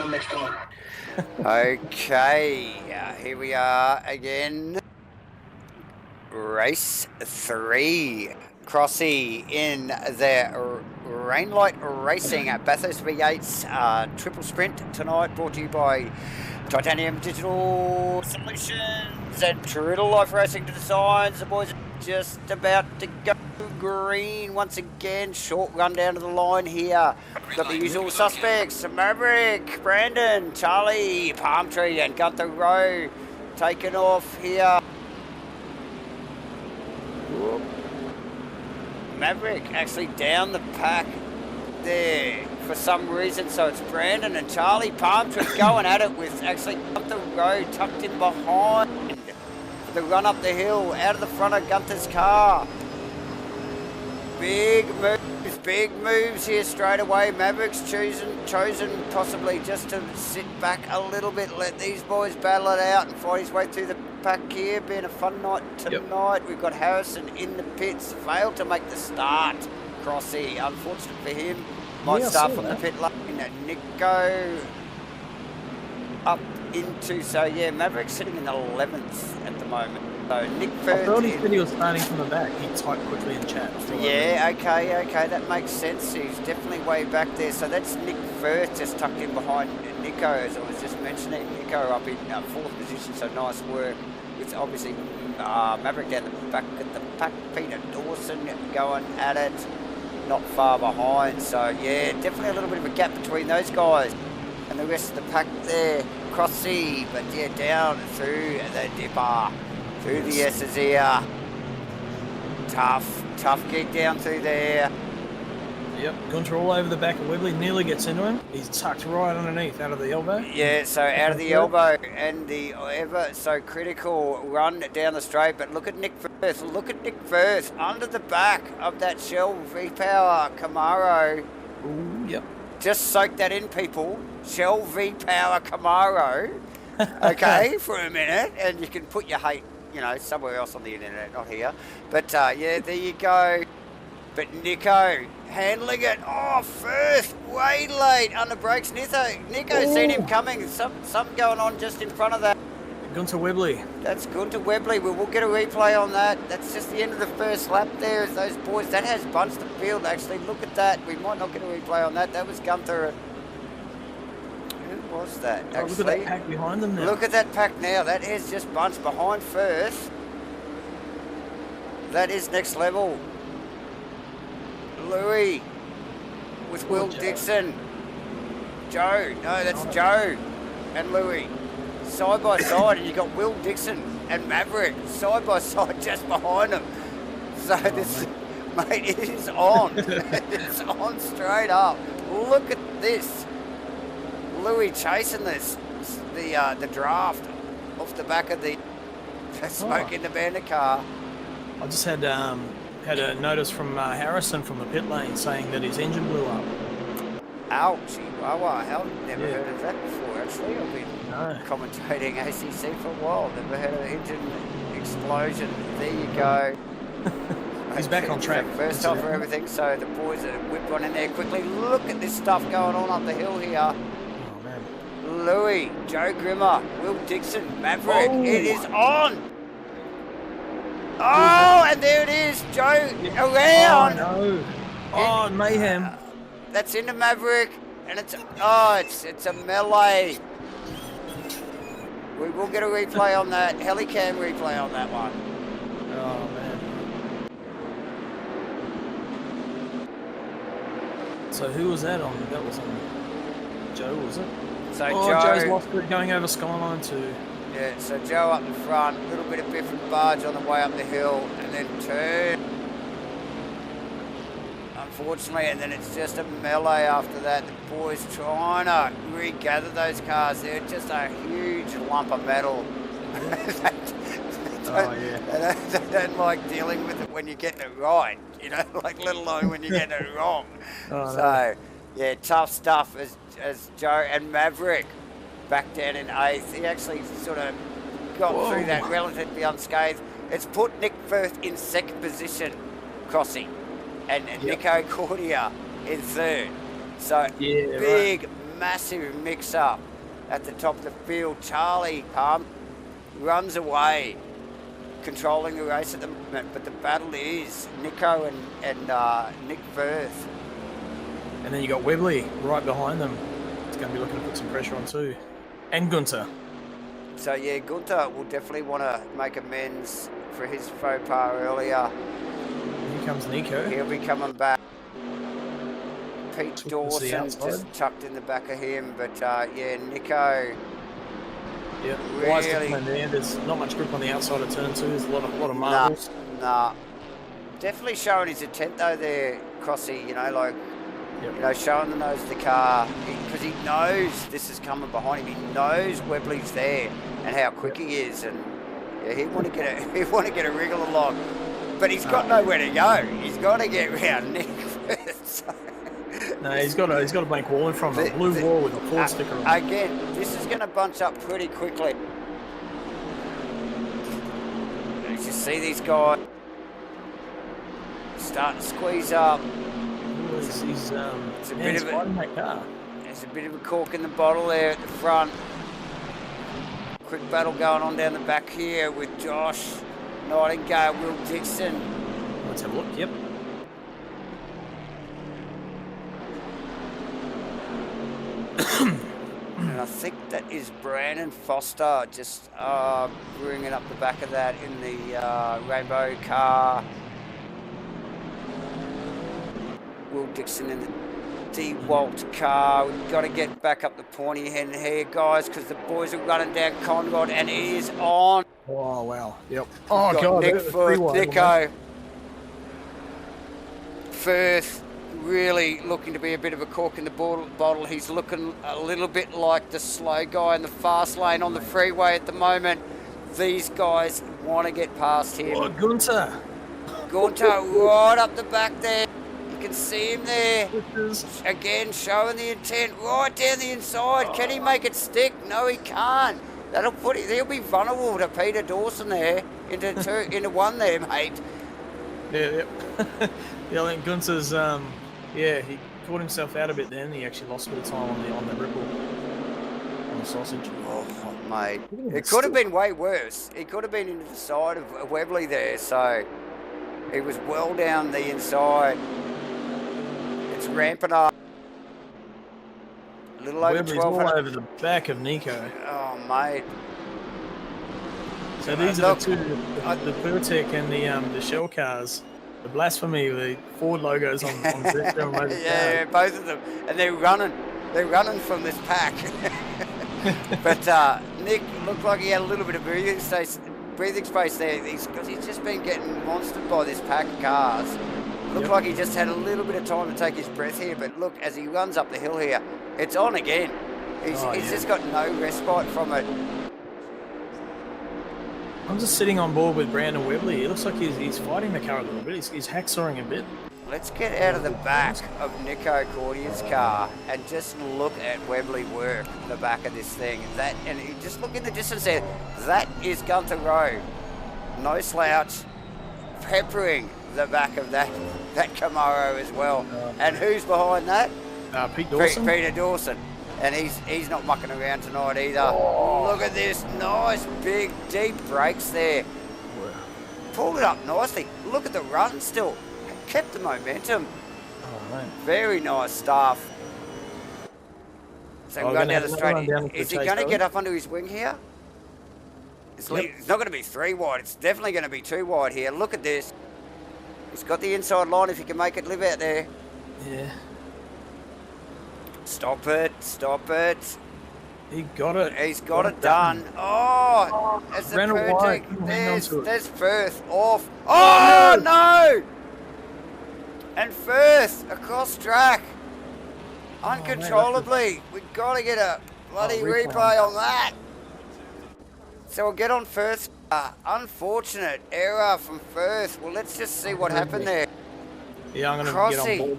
on next time. Okay, here we are again. Race 3. Crossy in the Rainlight Racing at Bathurst V8's triple sprint tonight, brought to you by Titanium Digital Solutions and Triddle Life Racing Designs. The boys are just about to go green once again. Short run down to the line here. Got the usual suspects: Maverick, Brandon, Charlie, Palm Tree, and Gunther Rowe taken off here. Whoop. Maverick actually down the pack there for some reason, so it's Brandon and Charlie. Palm Tree going at it with actually Gunther Rowe tucked in behind for the run up the hill, out of the front of Gunther's car. Big moves here straight away. Maverick's chosen possibly just to sit back a little bit, let these boys battle it out and fight his way through the pack here. Being a fun night tonight. We've got Harrison in the pits, failed to make the start. Crossy, unfortunate for him, might start from the pit lane. And Nico up into, so yeah, Maverick's sitting in 11th at the moment. So Nick Firth. I thought he said he was starting from the back. He typed quickly in chat. Yeah, okay, that makes sense. He's definitely way back there. So that's Nick Firth just tucked in behind Nico, as I was just mentioning. Nico up in 4th position, so nice work. It's obviously Maverick down the back at the pack. Peter Dawson going at it, not far behind. So yeah, definitely a little bit of a gap between those guys and the rest of the pack there. Crossy, but yeah, down through the dipper. Through the S's here. Tough gig down through there. Yep, Gunter all over the back of Webley, nearly gets into him. He's tucked right underneath, out of the elbow. Yeah, so out of the elbow, and the ever so critical run down the straight. But look at Nick Firth, under the back of that Shell V-Power Camaro. Ooh, yep. Just soak that in, people. Shell V-Power Camaro. Okay, for a minute, and you can put your hate, somewhere else on the internet, not here. But yeah, there you go. But Nico handling it. Oh, Firth way late under brakes. Nico's seen him coming. Something going on just in front of that. Gunter Webley. That's Gunter Webley. We will get a replay on that. That's just the end of the first lap there. As those boys, that has bunched the field actually. Look at that. We might not get a replay on that. That was Gunther. Who was that? Oh, look at that pack behind them now. Look at that pack now. That is just bunched behind Firth. That is next level. Louis with Will Dixon. Joe. No, that's Joe and Louis. Side by side, and you got Will Dixon and Maverick side by side just behind them. So this, mate, it is on. It's on straight up. Look at this. Louis chasing the draft off the back of the smoke in the bandit car. I just had a notice from Harrison from the pit lane saying that his engine blew up. Ouchie, I've never heard of that before, actually. I've been commentating ACC for a while. Never heard of an engine explosion. There you go. He's back on track. First time for everything, so the boys have whipped one in there quickly. Look at this stuff going on up the hill here. Oh, man. Louis, Joe Grimmer, Will Dixon, Maverick. Oh. It is on. Oh, and there it is, Joe around. Oh, no. Oh, mayhem. That's into Maverick, and it's a melee. We will get a replay on that, helicam replay on that one. Oh, man. So who was that on? That was on Joe, was it? So Joe's lost it going over Skyline too. Yeah, so Joe up the front, a little bit of biff and barge on the way up the hill, and then turn. Unfortunately, and then it's just a melee after that. The boys trying to regather those cars. They're just a huge lump of metal. They don't like dealing with it when you're getting it right, like let alone when you're getting it wrong. Yeah, tough stuff as Joe and Maverick back down in 8th. He actually sort of got through that relatively unscathed. It's put Nick Firth in 2nd position, Crossy, and Nico Cordia in 3rd. So big massive mix-up at the top of the field. Charlie runs away, controlling the race at the moment, but the battle is Nico and Nick Firth. And then you got Webley right behind them. It's going to be looking to put some pressure on too. And Gunter. So yeah, Gunter will definitely want to make amends for his faux pas earlier. Here comes Nico. He'll be coming back. Pete Dawson just tucked in the back of him, but yeah, Nico. Yeah, really. There's not much grip on the outside of turn 2. There's a lot of marbles. Nah. Definitely showing his intent though there, Crossy. You know, like. Yep. You know, showing the nose of the car because he knows this is coming behind him. He knows Webley's there and how quick he is, and yeah, he want to get a wriggle along, but he's got nowhere to go. He's got to get round Nick first. No, he's got a blank wall in front of him, a blue wall with a Ford sticker on it. Again, this is going to bunch up pretty quickly. You just see these guys starting to squeeze up. He's It's a bit of that car. There's a bit of a cork in the bottle there at the front. Quick battle going on down the back here with Josh Nightingale, Will Dixon. Let's have a look. Yep. And I think that is Brandon Foster just bringing up the back of that in the rainbow car. Will Dixon in the DeWalt car. We've got to get back up the pointy end here, guys, because the boys are running down Conrad, and he is on. Oh, wow. Yep. Oh, God. Nick Firth, Nico. Firth really looking to be a bit of a cork in the bottle. He's looking a little bit like the slow guy in the fast lane on the freeway at the moment. These guys want to get past him. Oh, Gunter right up the back there. You can see him there. Again, showing the intent right down the inside. Can he make it stick? No, he can't. He'll be vulnerable to Peter Dawson there into one there, mate. Yeah. Yeah, I think Gunter's he caught himself out a bit then. He actually lost a bit of time on the ripple on the sausage. Oh, mate. It could have been way worse. It could have been into the side of Webley there, so he was well down the inside. It's ramping up. A little over Webley's 1200. all over the back of Nico. Oh, mate. So these are the two, the Vertec and the shell cars. The blasphemy, the Ford logos on the yeah, both of them. And they're running from this pack. But Nick looked like he had a little bit of breathing space there. He's just been getting monstered by this pack of cars. Looked like he just had a little bit of time to take his breath here, but look, as he runs up the hill here, it's on again. He's just got no respite from it. I'm just sitting on board with Brandon Webley. It looks like he's fighting the car a little bit. He's hacksawing a bit. Let's get out of the back of Nico Cordier's car and just look at Webley work the back of this thing. And you just look in the distance there. That is Gunther Rowe. No slouch, peppering the back of that Camaro as well. And who's behind that? Pete Dawson. Peter Dawson. And he's not mucking around tonight either. Oh. Look at this. Nice, big, deep brakes there. Wow. Pulled it up nicely. Look at the run still. Kept the momentum. Oh, man. Very nice stuff. So we're going down the straight. Is he going to get up under his wing here? It's not going to be 3 wide. It's definitely going to be 2 wide here. Look at this. He's got the inside line if he can make it live out there. Yeah. Stop it. He got it. He's got it done. Oh, that's the project. There's Firth off. Oh, no! And Firth across track. Uncontrollably. We've got to get a bloody replay on that. So we'll get on Firth. Unfortunate error from Firth. Well, let's just see what happened there. Yeah, I'm going to get on board.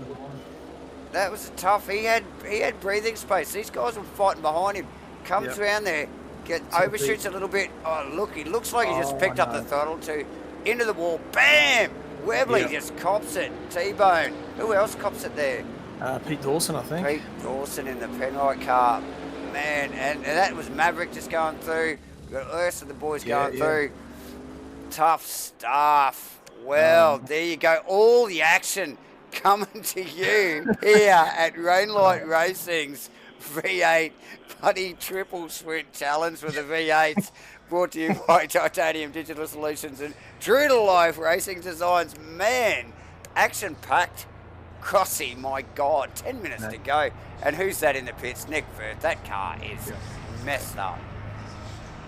That was tough. He had breathing space. These guys were fighting behind him. Comes around there, overshoots a little bit. Oh, look, he looks like he just picked up the throttle too. Into the wall. Bam! Webley just cops it. T-bone. Who else cops it there? Pete Dawson, I think. Pete Dawson in the Penrite car. Man, and that was Maverick just going through. We've got the rest of the boys going through. Tough stuff. Well, there you go. All the action coming to you here at Rainlight Racing's V8 Buddy Triple Sprint Challenge with the V8s, brought to you by Titanium Digital Solutions and True to Life Racing Designs. Man, action-packed. Crossy, my God, 10 minutes to go. And who's that in the pits? Nick Firth. That car is messed up.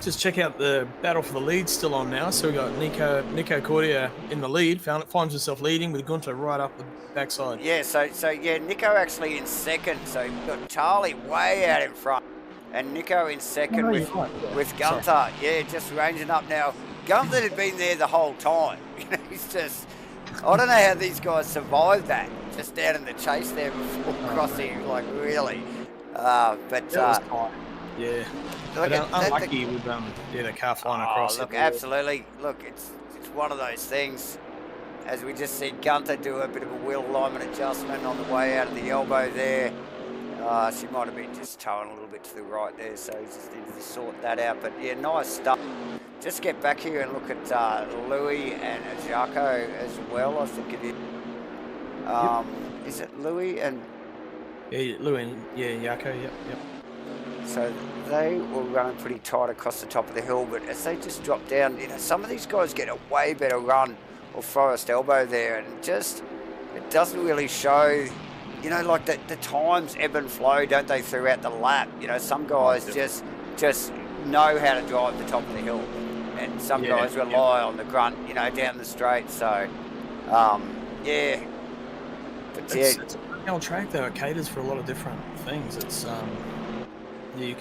Just check out the battle for the lead still on now. So we've got Nico Cordia in the lead, finds himself leading with Gunter right up the backside. Yeah, so Nico actually in second. So you've got Charlie way out in front. And Nico in second with Gunter. Sorry. Yeah, just ranging up now. Gunter had been there the whole time. He's just... I don't know how these guys survived that. Just down in the chase there before crossing, like really. Yeah. But unlucky with the car flying across. Look, absolutely. Look, it's one of those things. As we just see Gunter do a bit of a wheel alignment adjustment on the way out of the elbow there. She might have been just towing a little bit to the right there, so he just needed to sort that out. But yeah, nice stuff. Just get back here and look at Louis and Jaco as well, I think it is. Is it Louis and... Yeah, Louis and Jaco, yep. So they were running pretty tight across the top of the hill, but as they just drop down, some of these guys get a way better run or Forest Elbow there, and it doesn't really show, like the times ebb and flow, don't they, throughout the lap? Some guys just know how to drive the top of the hill, and some guys rely on the grunt, down the straight. So, yeah. But it's a pretty old track though. It caters for a lot of different things. It's you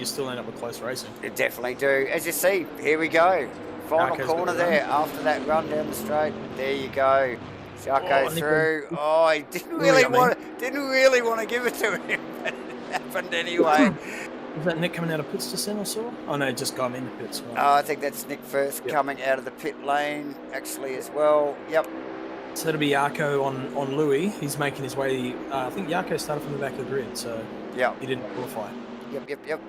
still end up with close racing. You definitely do. As you see, here we go. Final corner there after that run down the straight. There you go. Jaco through. He didn't really want to give it to him, but it happened anyway. Was that Nick coming out of pits just then, I saw? Oh no, just got him in the pits. Right? I think that's Nick first coming out of the pit lane actually as well. Yep. So that'll be Jaco on Louis. He's making his way. I think Jaco started from the back of the grid, so he didn't qualify. Yep.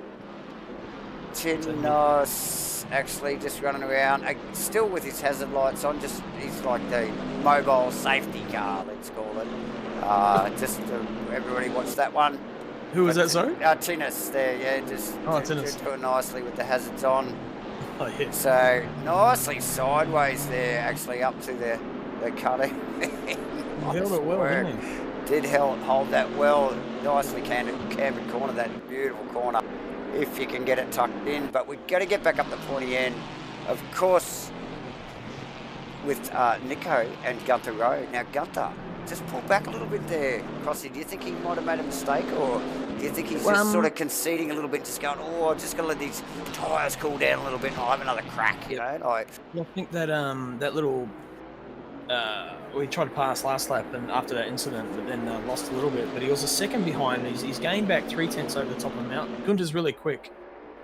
Chinos actually just running around, still with his hazard lights on. He's like the mobile safety car, let's call it. Everybody watch that one. Who was that, sorry? Chinos there, Chinos. Doing nicely with the hazards on. Oh, yeah. So nicely sideways there, actually up to the cutting. Held it well, didn't he? Did hold that well. Nicely cambered corner, that beautiful corner, if you can get it tucked in. But we've got to get back up the pointy end, of course, with Nico and Gunter Road. Now, Gunter, just pull back a little bit there, Crossy. Do you think he might have made a mistake, or do you think he's just sort of conceding a little bit, just going, I'm just going to let these tyres cool down a little bit and I'll have another crack, I think that that little... we tried to pass last lap and after that incident, but then lost a little bit. But he was a second behind. He's gained back 3/10 over the top of the mountain. Gunter's really quick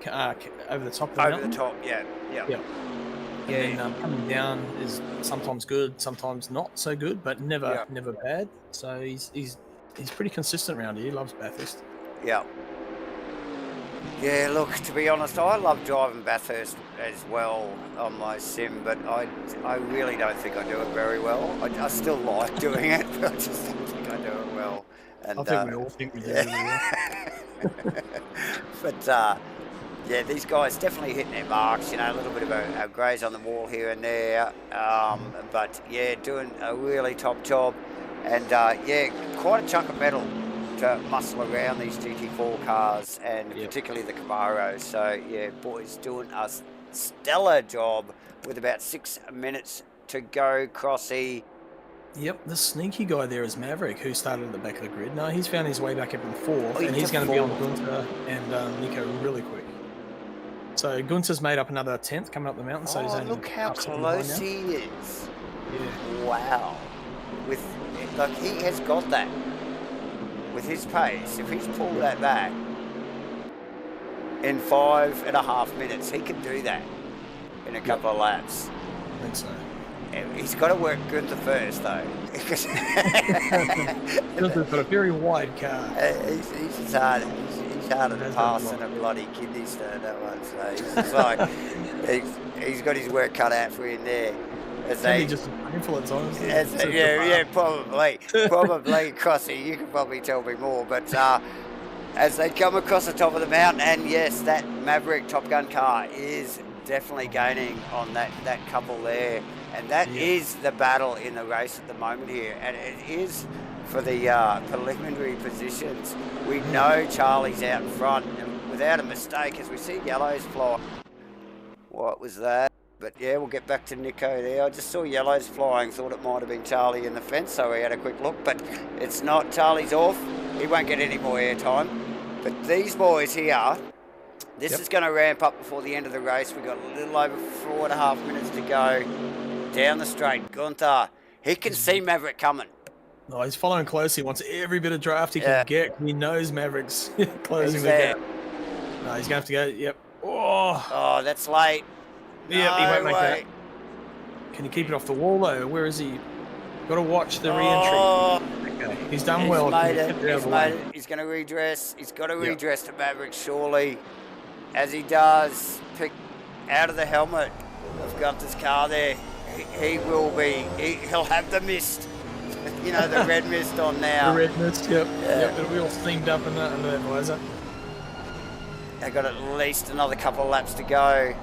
over the top of the mountain. Over the top, yeah. And then coming down is sometimes good, sometimes not so good, but never bad. So he's pretty consistent around here. He loves Bathurst. Yeah. Yeah, look, to be honest, I love driving Bathurst as well on my sim, but I really don't think I do it very well. I still like doing it, but I just don't think I do it well. And, I think we all think we do it well. But, these guys definitely hitting their marks, a little bit of a graze on the wall here and there. But, doing a really top job. And, quite a chunk of metal to muscle around these GT4 cars, and particularly the Camaro. So boys doing a stellar job with about 6 minutes to go. Crossy. Yep, the sneaky guy there is Maverick, who started at the back of the grid. No, he's found his way back up in fourth, and he's going to be on Gunter and Nico really quick. So Gunter's made up another 10th coming up the mountain. So he's only look how close he is. Yeah. Wow. He has got that. With his pace, if he's pulled that back in 5.5 minutes, he can do that in a couple of laps. I think so. He's got to work Gunther first, though. Gunther's got a very wide car. He's harder to pass than a bloody kidney stone, that one. So he's just like, he's got his work cut out for him there. Maybe just an influence on him. Yeah, probably, Crossy. You can probably tell me more, but as they come across the top of the mountain, and yes, that Maverick Top Gun car is definitely gaining on that couple there, and that is the battle in the race at the moment here, and it is for the preliminary positions. We know Charlie's out in front, and without a mistake, as we see yellows fly. What was that? But yeah, we'll get back to Nico there. I just saw yellows flying, thought it might have been Charlie in the fence, so we had a quick look, but it's not. Charlie's off. He won't get any more airtime. But these boys here, this is going to ramp up before the end of the race. We've got a little over 4.5 minutes to go down the straight. Gunther, he can see Maverick coming. Oh, he's following closely. He wants every bit of draft he can get. He knows Maverick's closing the gap. No, he's going to have to go. Yep. Oh, that's late. Yep, he won't make that. Can he keep it off the wall, though? Where is he? Got to watch the re-entry. Okay. He's done well. He's going to redress. He's got to redress to Maverick, surely. As he does, pick out of the helmet of Gunther's car there. He'll have the mist. You know, the red mist on now. The red mist, yep. It'll be all steamed up in that visor. They've got at least another couple of laps to go.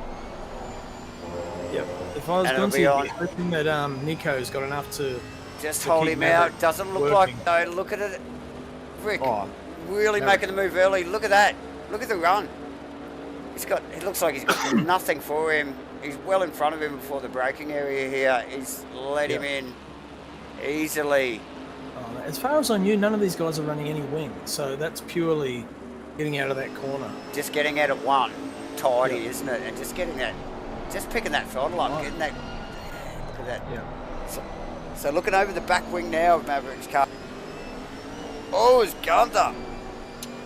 Yep. If I was going to be hoping that Nico's got enough to just hold him out. Doesn't look like though. Look at it, Rick. Really making the move early. Look at that. Look at the run. It looks like he's got nothing for him. He's well in front of him before the braking area here. He's let him in easily. As far as I knew, none of these guys are running any wing, so that's purely getting out of that corner. Just getting out of one, tidy, isn't it? And just getting that. Just picking that throttle up, getting that. Look at that. Yeah. So looking over the back wing now of Maverick's car. Oh, it's Gunther.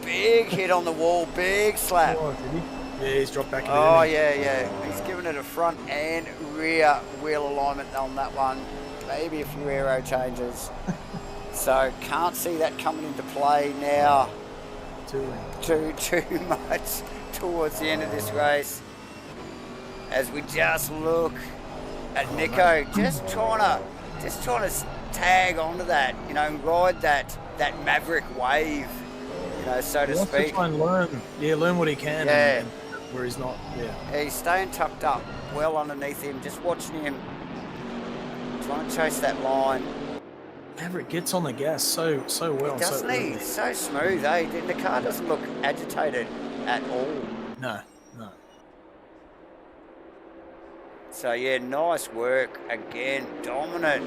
Big hit on the wall, big slap. Oh, did he? Yeah, he's dropped back in. Oh, yeah. He's given it a front and rear wheel alignment on that one. Maybe a few aero changes. So can't see that coming into play now. Too much towards the end of this race. As we just look at Nico, just trying to tag onto that, you know, ride that Maverick wave, you know, so to speak. To try and learn what he can. Yeah. And where he's not. Yeah. He's staying tucked up, well underneath him, just watching him, trying to chase that line. Maverick gets on the gas so well. Doesn't he? So smooth, eh? The car doesn't look agitated at all. No. So yeah, nice work again, dominant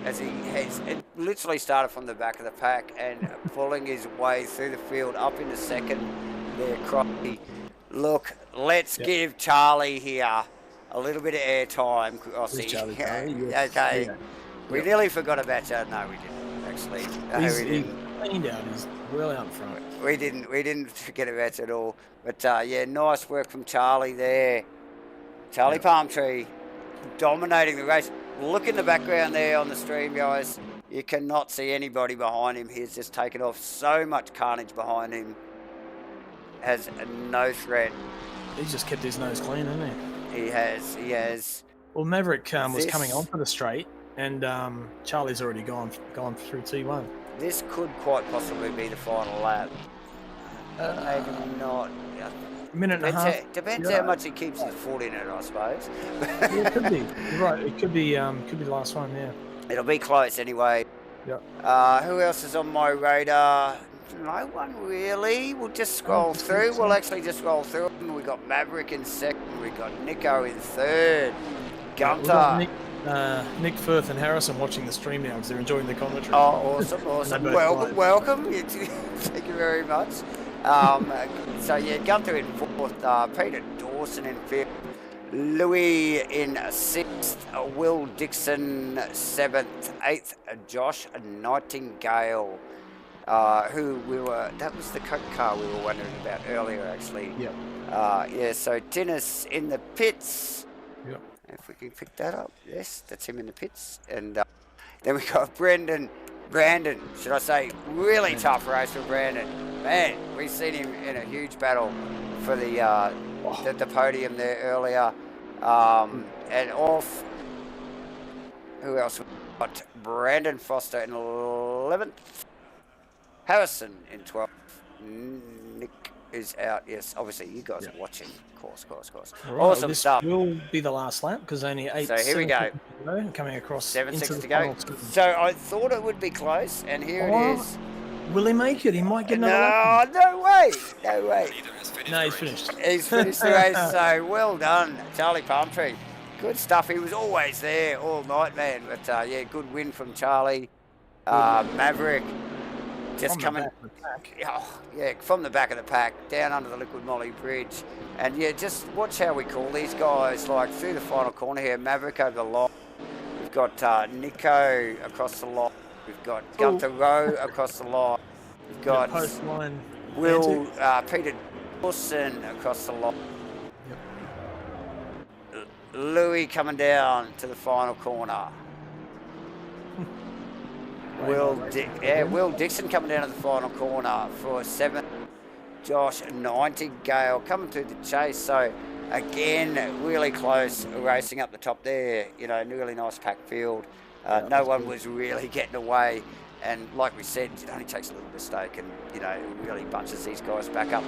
as it literally started from the back of the pack and pulling his way through the field up into second there, Crossy. Look, let's give Charlie here a little bit of airtime, Crossy. Yes. Okay. Yeah. We nearly forgot about you. No, we didn't, actually. No, we didn't. He's cleaned out. He's really up front. We didn't forget about you at all. But yeah, nice work from Charlie there. Charlie Palmtree dominating the race. Look in the background there on the stream, guys. You cannot see anybody behind him. He's just taken off. So much carnage behind him. Has no threat. He's just kept his nose clean, hasn't he? He has. Well, Maverick was coming on for the straight, and Charlie's already gone through T1. This could quite possibly be the final lap. Maybe not. Minute and a half. Depends how much he keeps his foot in it, I suppose. Yeah, it could be. You're right. It could be the last one. Yeah. It'll be close anyway. Yeah. Who else is on my radar? No one really. We'll just scroll through. We'll actually just scroll through. We got Maverick in second. We got Nico in third. Gunther. Nick, Firth, and Harrison watching the stream now because they're enjoying the commentary. Oh, awesome. Welcome. Thank you very much. So yeah, Gunther in fourth, Peter Dawson in fifth, Louis in sixth, Will Dixon seventh, eighth, Josh Nightingale, that was the car we were wondering about earlier, actually. Yeah. So Dennis in the pits. Yep. If we can pick that up. Yes, that's him in the pits. And then we got Brandon, should I say, really tough race for Brandon. Man, we've seen him in a huge battle for the podium there earlier. And off, who else? We got Brandon Foster in 11th. Harrison in 12th. Nick is out. Yes, obviously you guys are watching. Of course. Right, Awesome this stuff. will be the last lap because only 8 So here we go. Coming across 7 into seconds the to go. final turn. So I thought it would be close, and here it is. Will he make it? He might get another lap. No way. No, he's finished. He's finished the race, so well done, Charlie Palmtree. Good stuff. He was always there all night, man. But yeah, good win from Charlie. Maverick just coming. From the back of the pack, down under the Liquid Molly Bridge. And yeah, just watch how we call these guys, like through the final corner here. Maverick over the line. We've got Nico across the line. We've got Gunther Rowe across the line. We've got Will Peter Dawson across the line. Yep. Louis coming down to the final corner. Will Dixon coming down to the final corner for 7th. Josh Nightingale coming through the chase. So again, really close racing up the top there. You know, really nice pack field. No one was really getting away. And like we said, it only takes a little mistake and, you know, it really bunches these guys back up.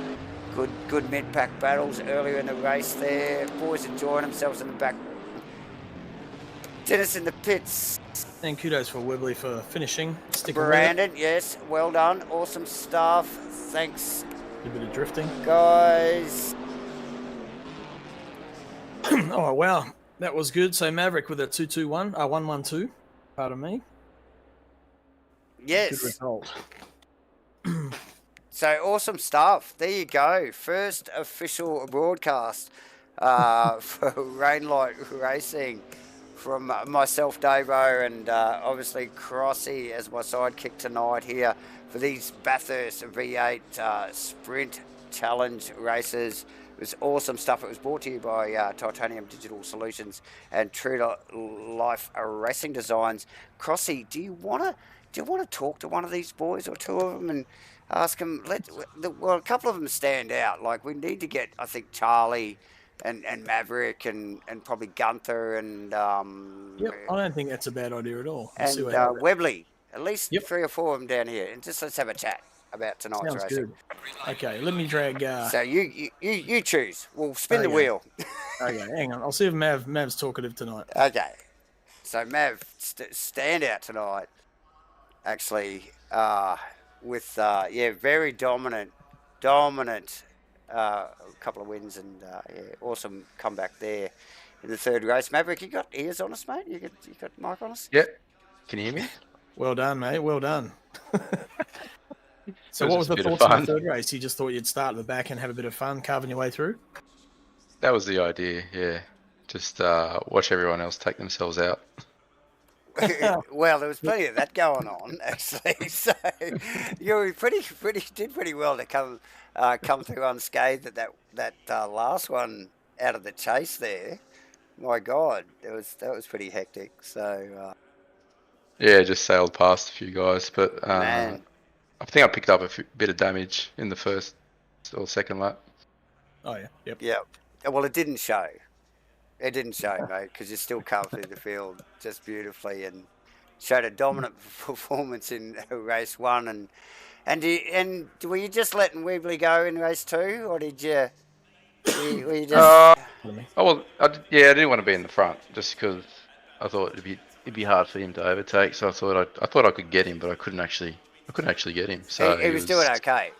Good mid-pack battles earlier in the race there. Boys enjoying themselves in the back. Dennis in the pits. And kudos for Webley for finishing. Brandon, yes, well done. Awesome stuff. Thanks. A bit of drifting. Guys. Oh, wow. That was good. So Maverick with a 112. Pardon me. Yes. Good result. So awesome stuff. There you go. First official broadcast for Rainlight Racing from myself, Davo, and obviously Crossy as my sidekick tonight here for these Bathurst V8 Sprint Challenge races. It was awesome stuff. It was brought to you by Titanium Digital Solutions and True to Life Racing Designs. Crossy, do you want to talk to one of these boys or two of them and ask them? Well, a couple of them stand out. Like we need to get, I think, Charlie and Maverick and probably Gunther and Yep, I don't think that's a bad idea at all. And Webley. At least 3 or 4 of them down here, and just let's have a chat about tonight's Sounds racing. Good. Okay, let me drag. So you choose. We'll spin the wheel. Okay, hang on. I'll see if Mav's talkative tonight. Okay. So Mav, stand out tonight. Actually, with very dominant. Couple of wins and awesome comeback there in the third race. Maverick, you got ears on us, mate? You got mic on us? Yep. Can you hear me? Well done, mate. Well done. So what was the thoughts on the third race? You just thought you'd start at the back and have a bit of fun carving your way through? That was the idea, yeah. Just watch everyone else take themselves out. Well, there was plenty of that going on, actually. So you were did pretty well to come through unscathed at that last one out of the chase there. My God, that was pretty hectic. So yeah, just sailed past a few guys, but man. I think I picked up a bit of damage in the first or second lap. Oh yeah, yep. Yeah. Well, it didn't show. It didn't show, mate, because you still come through the field just beautifully and showed a dominant performance in race 1. And were you just letting Webley go in race 2, or did you? Were you just? I didn't want to be in the front just because I thought it'd be hard for him to overtake. So I thought I could get him, but I couldn't actually get him. So he was doing okay.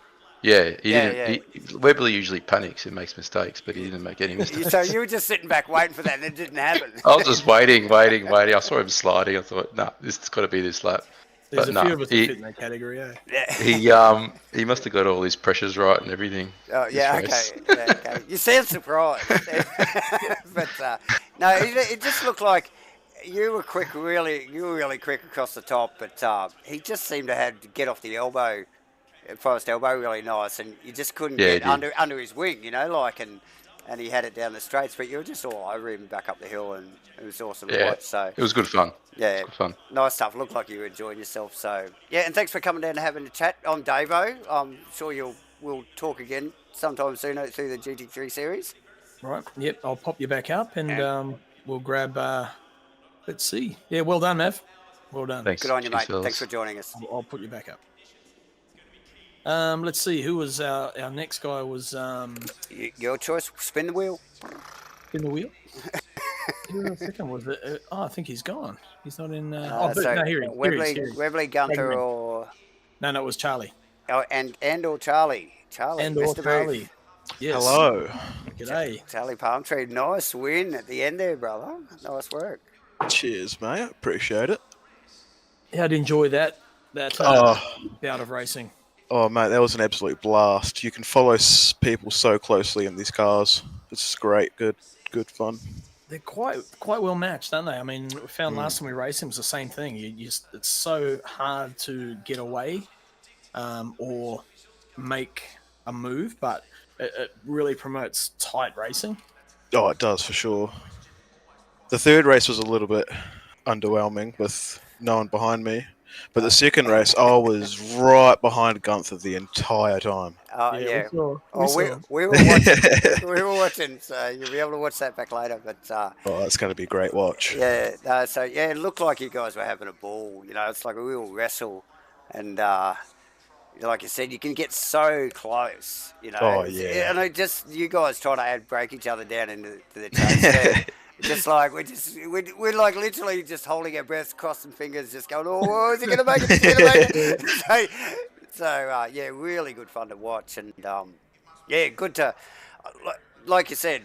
Yeah, he didn't. Webley usually panics and makes mistakes, but he didn't make any mistakes. So you were just sitting back waiting for that, and it didn't happen. I was just waiting. I saw him sliding. I thought, this has got to be this lap. There's a few of us that fit in that category, Yeah. He must have got all his pressures right and everything. Oh yeah, okay. You sound surprised, but no, it just looked like you were quick. You were really quick across the top, but he just seemed to have to get off the elbow. Forest elbow really nice, and you just couldn't get under his wing, and and he had it down the straights, but you were just all over him back up the hill, and it was awesome to Yeah, watch. So it was good fun. yeah, Good fun. nice stuff. Looked like you were enjoying yourself. So yeah, and thanks for coming down and having a chat. I'm Davo. I'm sure we'll talk again sometime soon through the GT3 series. Right. Yep. I'll pop you back up, and we'll grab. Let's see. Yeah. Well done, Mav. Well done. Thanks. Good on you, Cheers, mate. fellas. Thanks for joining us. I'll put you back up. Let's see. Who was our next guy? Was Your choice. Spin the wheel. in the wheel? Who was the second? Was it? I think he's gone. He's not in. So no, here he is. Webley, Gunther, or No, it was Charlie. and or Charlie. Charlie. And or Mr. Charlie. Booth. Yes. Hello. G'day. Charlie Palmtree. Nice win at the end there, brother. Nice work. Cheers, mate. Appreciate it. How'd you enjoy that Oh. bout of racing? Oh, mate, that was an absolute blast. You can follow people so closely in these cars. It's great. Good fun. They're quite well matched, aren't they? I mean, we found last time we raced them was the same thing. It's so hard to get away or make a move, but it really promotes tight racing. Oh, it does for sure. The third race was a little bit underwhelming with no one behind me. But the second race, I was right behind Gunther the entire time. Yeah. We saw. We were watching. We were watching, so you'll be able to watch that back later. But Oh, it's going to be a great watch. yeah, it looked like you guys were having a ball. You know, it's like a real wrestle, and like you said, you can get so close. You know, Oh, yeah. and you guys trying to break each other down into the chase. There. Just like we're like literally just holding our breaths, crossing fingers, just going, oh, is he gonna make it? Is he gonna make it? So yeah, really good fun to watch, and yeah, good to, like you said,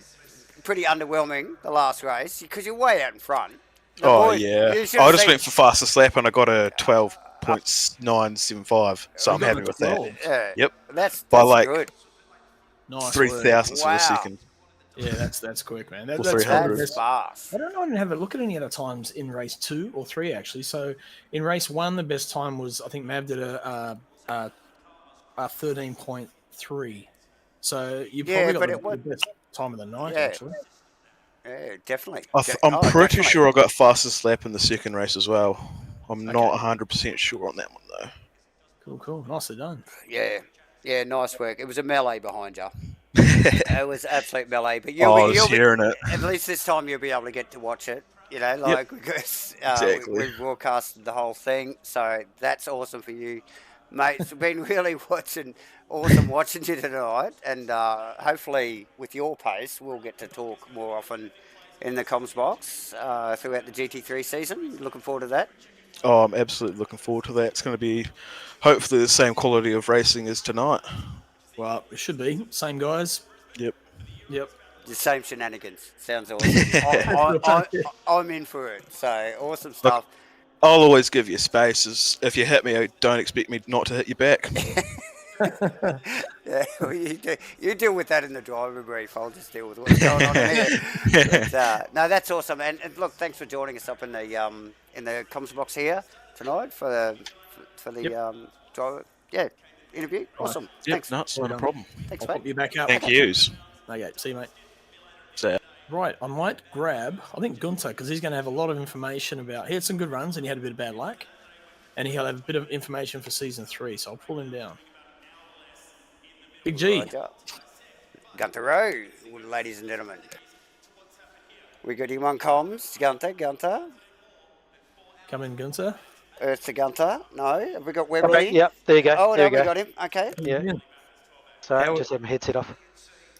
pretty underwhelming the last race because you're way out in front. Yeah. I just went for fastest lap and I got a 12.975, so I'm happy with that. Yeah, Yep. That's By like good. Nice 3,000ths of a second. Yeah, that's quick, man. Or That's 300. That's fast. I didn't have a look at any other times in race 2 or 3 actually. So in race 1, the best time was I think Mav did a 13.3. So you probably got the best time of the night actually. Yeah, definitely. I'm pretty sure I got fastest lap in the second race as well. I'm not 100% sure on that one though. Cool. Nicely done. Yeah, nice work. It was a melee behind you. It was absolute melee, but I was hearing it. At least this time you'll be able to get to watch it. You know, like because Exactly. we broadcasted the whole thing, so that's awesome for you, mate. It's been really awesome watching you tonight, and hopefully with your pace, we'll get to talk more often in the comms box throughout the GT3 season. Looking forward to that. Oh, I'm absolutely looking forward to that. It's going to be hopefully the same quality of racing as tonight. Well, it should be. Same guys. Yep. The same shenanigans. Sounds awesome. I'm in for it. So awesome stuff. I'll always give you space. If you hit me, don't expect me not to hit you back. Yeah, well, you deal with that in the driver brief. I'll just deal with what's going on in here. But, no, that's awesome. And look, thanks for joining us up in the comms box here tonight for the driver. Yeah, interview. Awesome. Yep, Thanks. no, it's not a problem. Thanks, I'll mate. pop you back up. Thank you. Okay, see you, mate. So, Right, I might grab, I think Gunther, because he's going to have a lot of information about. He had some good runs and he had a bit of bad luck, and he'll have a bit of information for season 3. So I'll pull him down. Big G. Gunther Rowe, ladies and gentlemen. We got him on comms. Gunther. Come in, Gunther. Earth to Gunther. No, have we got Webley? Okay, yep, there you go. Oh, there no, you we go. got him. Okay. Yeah. Sorry, How- just have my headset off.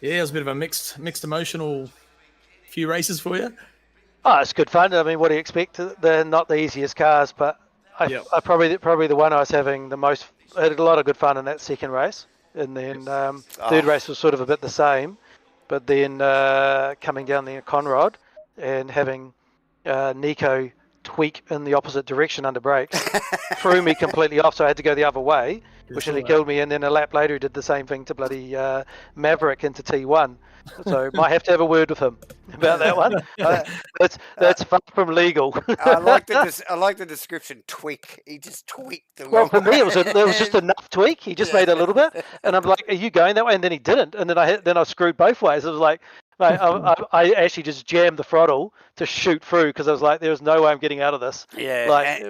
Yeah, it was a bit of a mixed emotional few races for you. Oh, it's good fun. I mean, what do you expect? They're not the easiest cars, but I probably the one I was having the most. I had a lot of good fun in that second race, and then third race was sort of a bit the same, but then coming down the Conrod and having Nico tweak in the opposite direction under brakes threw me completely off, so I had to go the other way, which nearly killed me. And then a lap later, he did the same thing to bloody Maverick into T1. So might have to have a word with him about that one. That's far from legal. I like the description. Tweak. He just tweaked the Well, wrong for me, way. there was just enough tweak. He just made a little bit, and I'm like, "Are you going that way?" And then he didn't, and then I screwed both ways. It was like, Mate, I actually just jammed the throttle to shoot through because I was like, "There's no way I'm getting out of this." Yeah, Like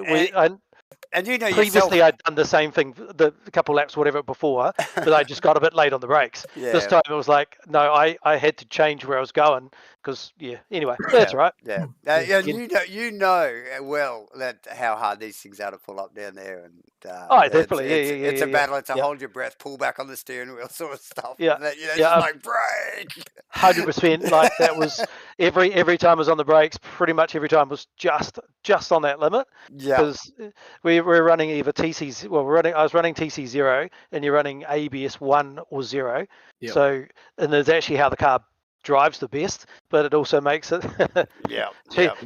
and you know previously yourself. I'd done the same thing, the couple laps, whatever, before, but I just got a bit late on the brakes. Yeah. This time it was like, no, I had to change where I was going because, anyway, that's right. Yeah, you know well that how hard these things are to pull up down there, and definitely, it's a battle. It's a yeah. hold your breath, pull back on the steering wheel, sort of stuff. Yeah, just like brake. 100%. Like that was every time I was on the brakes. Pretty much every time was just on that limit. Yeah, because we're running either TC. Well, I was running TC 0, and you're running ABS 1 or 0. Yep. So, and there's actually how the car drives the best, but it also makes it.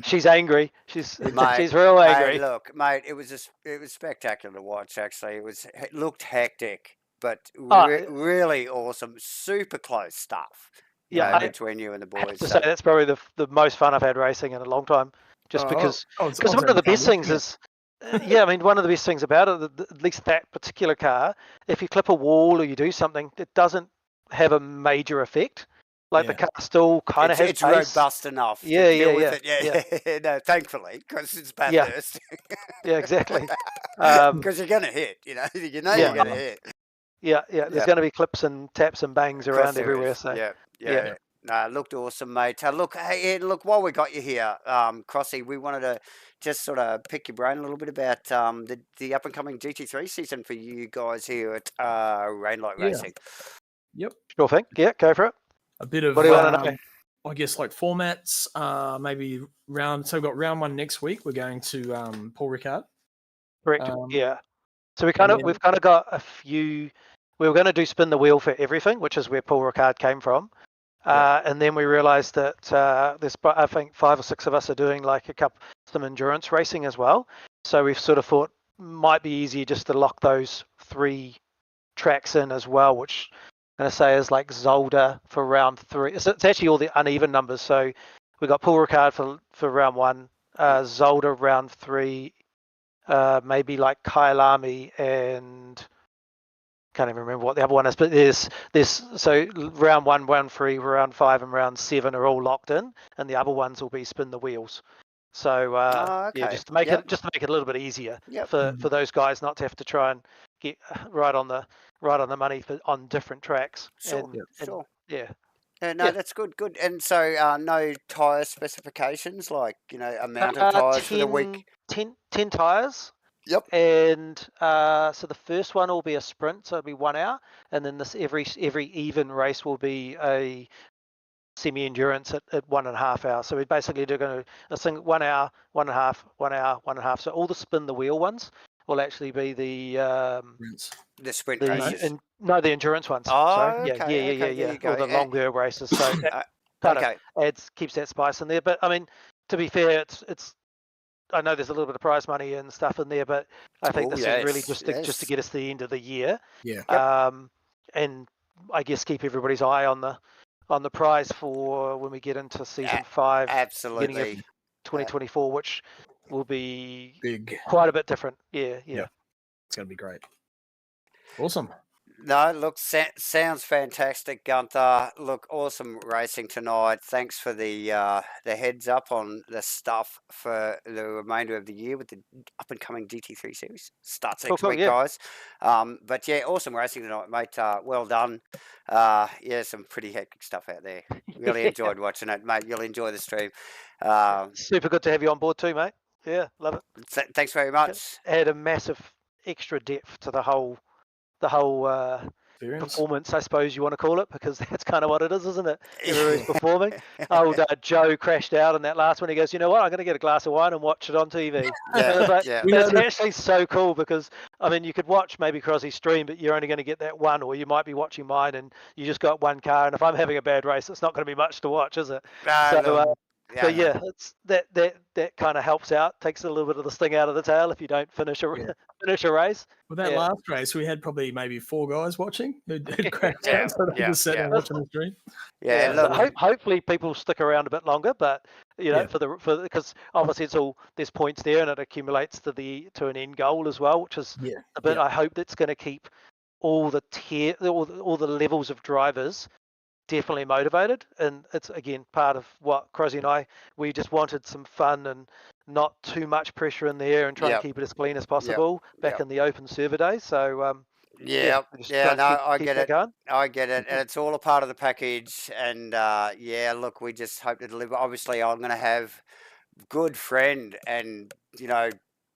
She's angry. She's real angry. Hey, look, mate, it was spectacular to watch. Actually, it looked hectic, but really awesome, super close stuff. Between you and the boys. So that's probably the most fun I've had racing in a long time. Just because one of the best things is. One of the best things about it, at least that particular car, if you clip a wall or you do something, it doesn't have a major effect. Like the car still kind of has it's pace. robust enough to deal with it. Yeah. No, thankfully, because it's Bathurst. Yeah, exactly. Because you're going to hit, you're going to hit. Yeah. There's going to be clips and taps and bangs around everywhere. So yeah. No, it looked awesome, mate. Look, while we got you here, Crossy, we wanted to just sort of pick your brain a little bit about the up and coming GT3 season for you guys here at Rainlight Racing. Yep. Sure thing. Yeah, go for it. A bit of what do you want to know? I guess like formats, maybe round. So we've got round 1 next week. We're going to Paul Ricard. Correct. So we've kind of got a few. We were going to do spin the wheel for everything, which is where Paul Ricard came from. And then we realised that there's, I think, 5 or 6 of us are doing like some endurance racing as well. So we've sort of thought might be easier just to lock those 3 tracks in as well, which I'm going to say is like Zolder for round 3. It's actually all the uneven numbers. So we got Paul Ricard for round 1, Zolder round 3, maybe like Kyalami and can't even remember what the other one is, but there's so round 1, round 3, round 5, and round 7 are all locked in, and the other ones will be spin the wheels. So just to make it a little bit easier for those guys not to have to try and get right on the money on different tracks. Sure. Yeah. That's good. And so no tyre specifications, like amount of tyres for the week. 10 tyres. Yep. And so the first one will be a sprint, so it'll be 1 hour, and then this every even race will be a semi-endurance at 1.5 hours. So we're basically going to sing 1 hour, 1.5, 1 hour, 1.5. So all the spin the wheel ones will actually be the sprint races. The endurance ones. Oh, yeah. Or the longer races. So that keeps that spice in there. But I mean, to be fair, it's I know there's a little bit of prize money and stuff in there, but I think this is really just to get us to the end of the year. Yeah. And I guess keep everybody's eye on the prize for when we get into season 5, absolutely, beginning of 2024, which will be big, quite a bit different. Yeah. It's gonna be great. Awesome. No, look, sounds fantastic, Gunther. Look, awesome racing tonight. Thanks for the heads up on the stuff for the remainder of the year with the up and coming GT3 series. Starts next week, guys. But yeah, awesome racing tonight, mate. Well done. Some pretty hectic stuff out there. Really enjoyed watching it, mate. You'll enjoy the stream. Super good to have you on board too, mate. Yeah, love it. Thanks very much. Add a massive extra depth to the whole performance, I suppose you want to call it, because that's kind of what it is, isn't it? Everybody's performing. Joe crashed out in that last one. He goes, you know what? I'm going to get a glass of wine and watch it on TV. It's actually so cool because, I mean, you could watch maybe Crossy's stream, but you're only going to get that one, or you might be watching mine and you just got one car. And if I'm having a bad race, it's not going to be much to watch, is it? It's that kind of helps out, takes a little bit of the sting out of the tail if you don't finish a race. Well, that last race, we had probably maybe 4 guys watching who'd crashed out, so they just sat and watching the stream. Hopefully people stick around a bit longer, but because obviously there's points there and it accumulates to an end goal as well, which is a bit. I hope that's going to keep all the levels of drivers definitely motivated, and it's again part of what Crossy and we just wanted some fun and not too much pressure in the air, and try and keep it as clean as possible back in the open server days. So Yeah, just yeah, trying no, to I keep get that it. going. I get it, and it's all a part of the package. And yeah, look, we just hope to deliver. Obviously, I'm going to have good friend and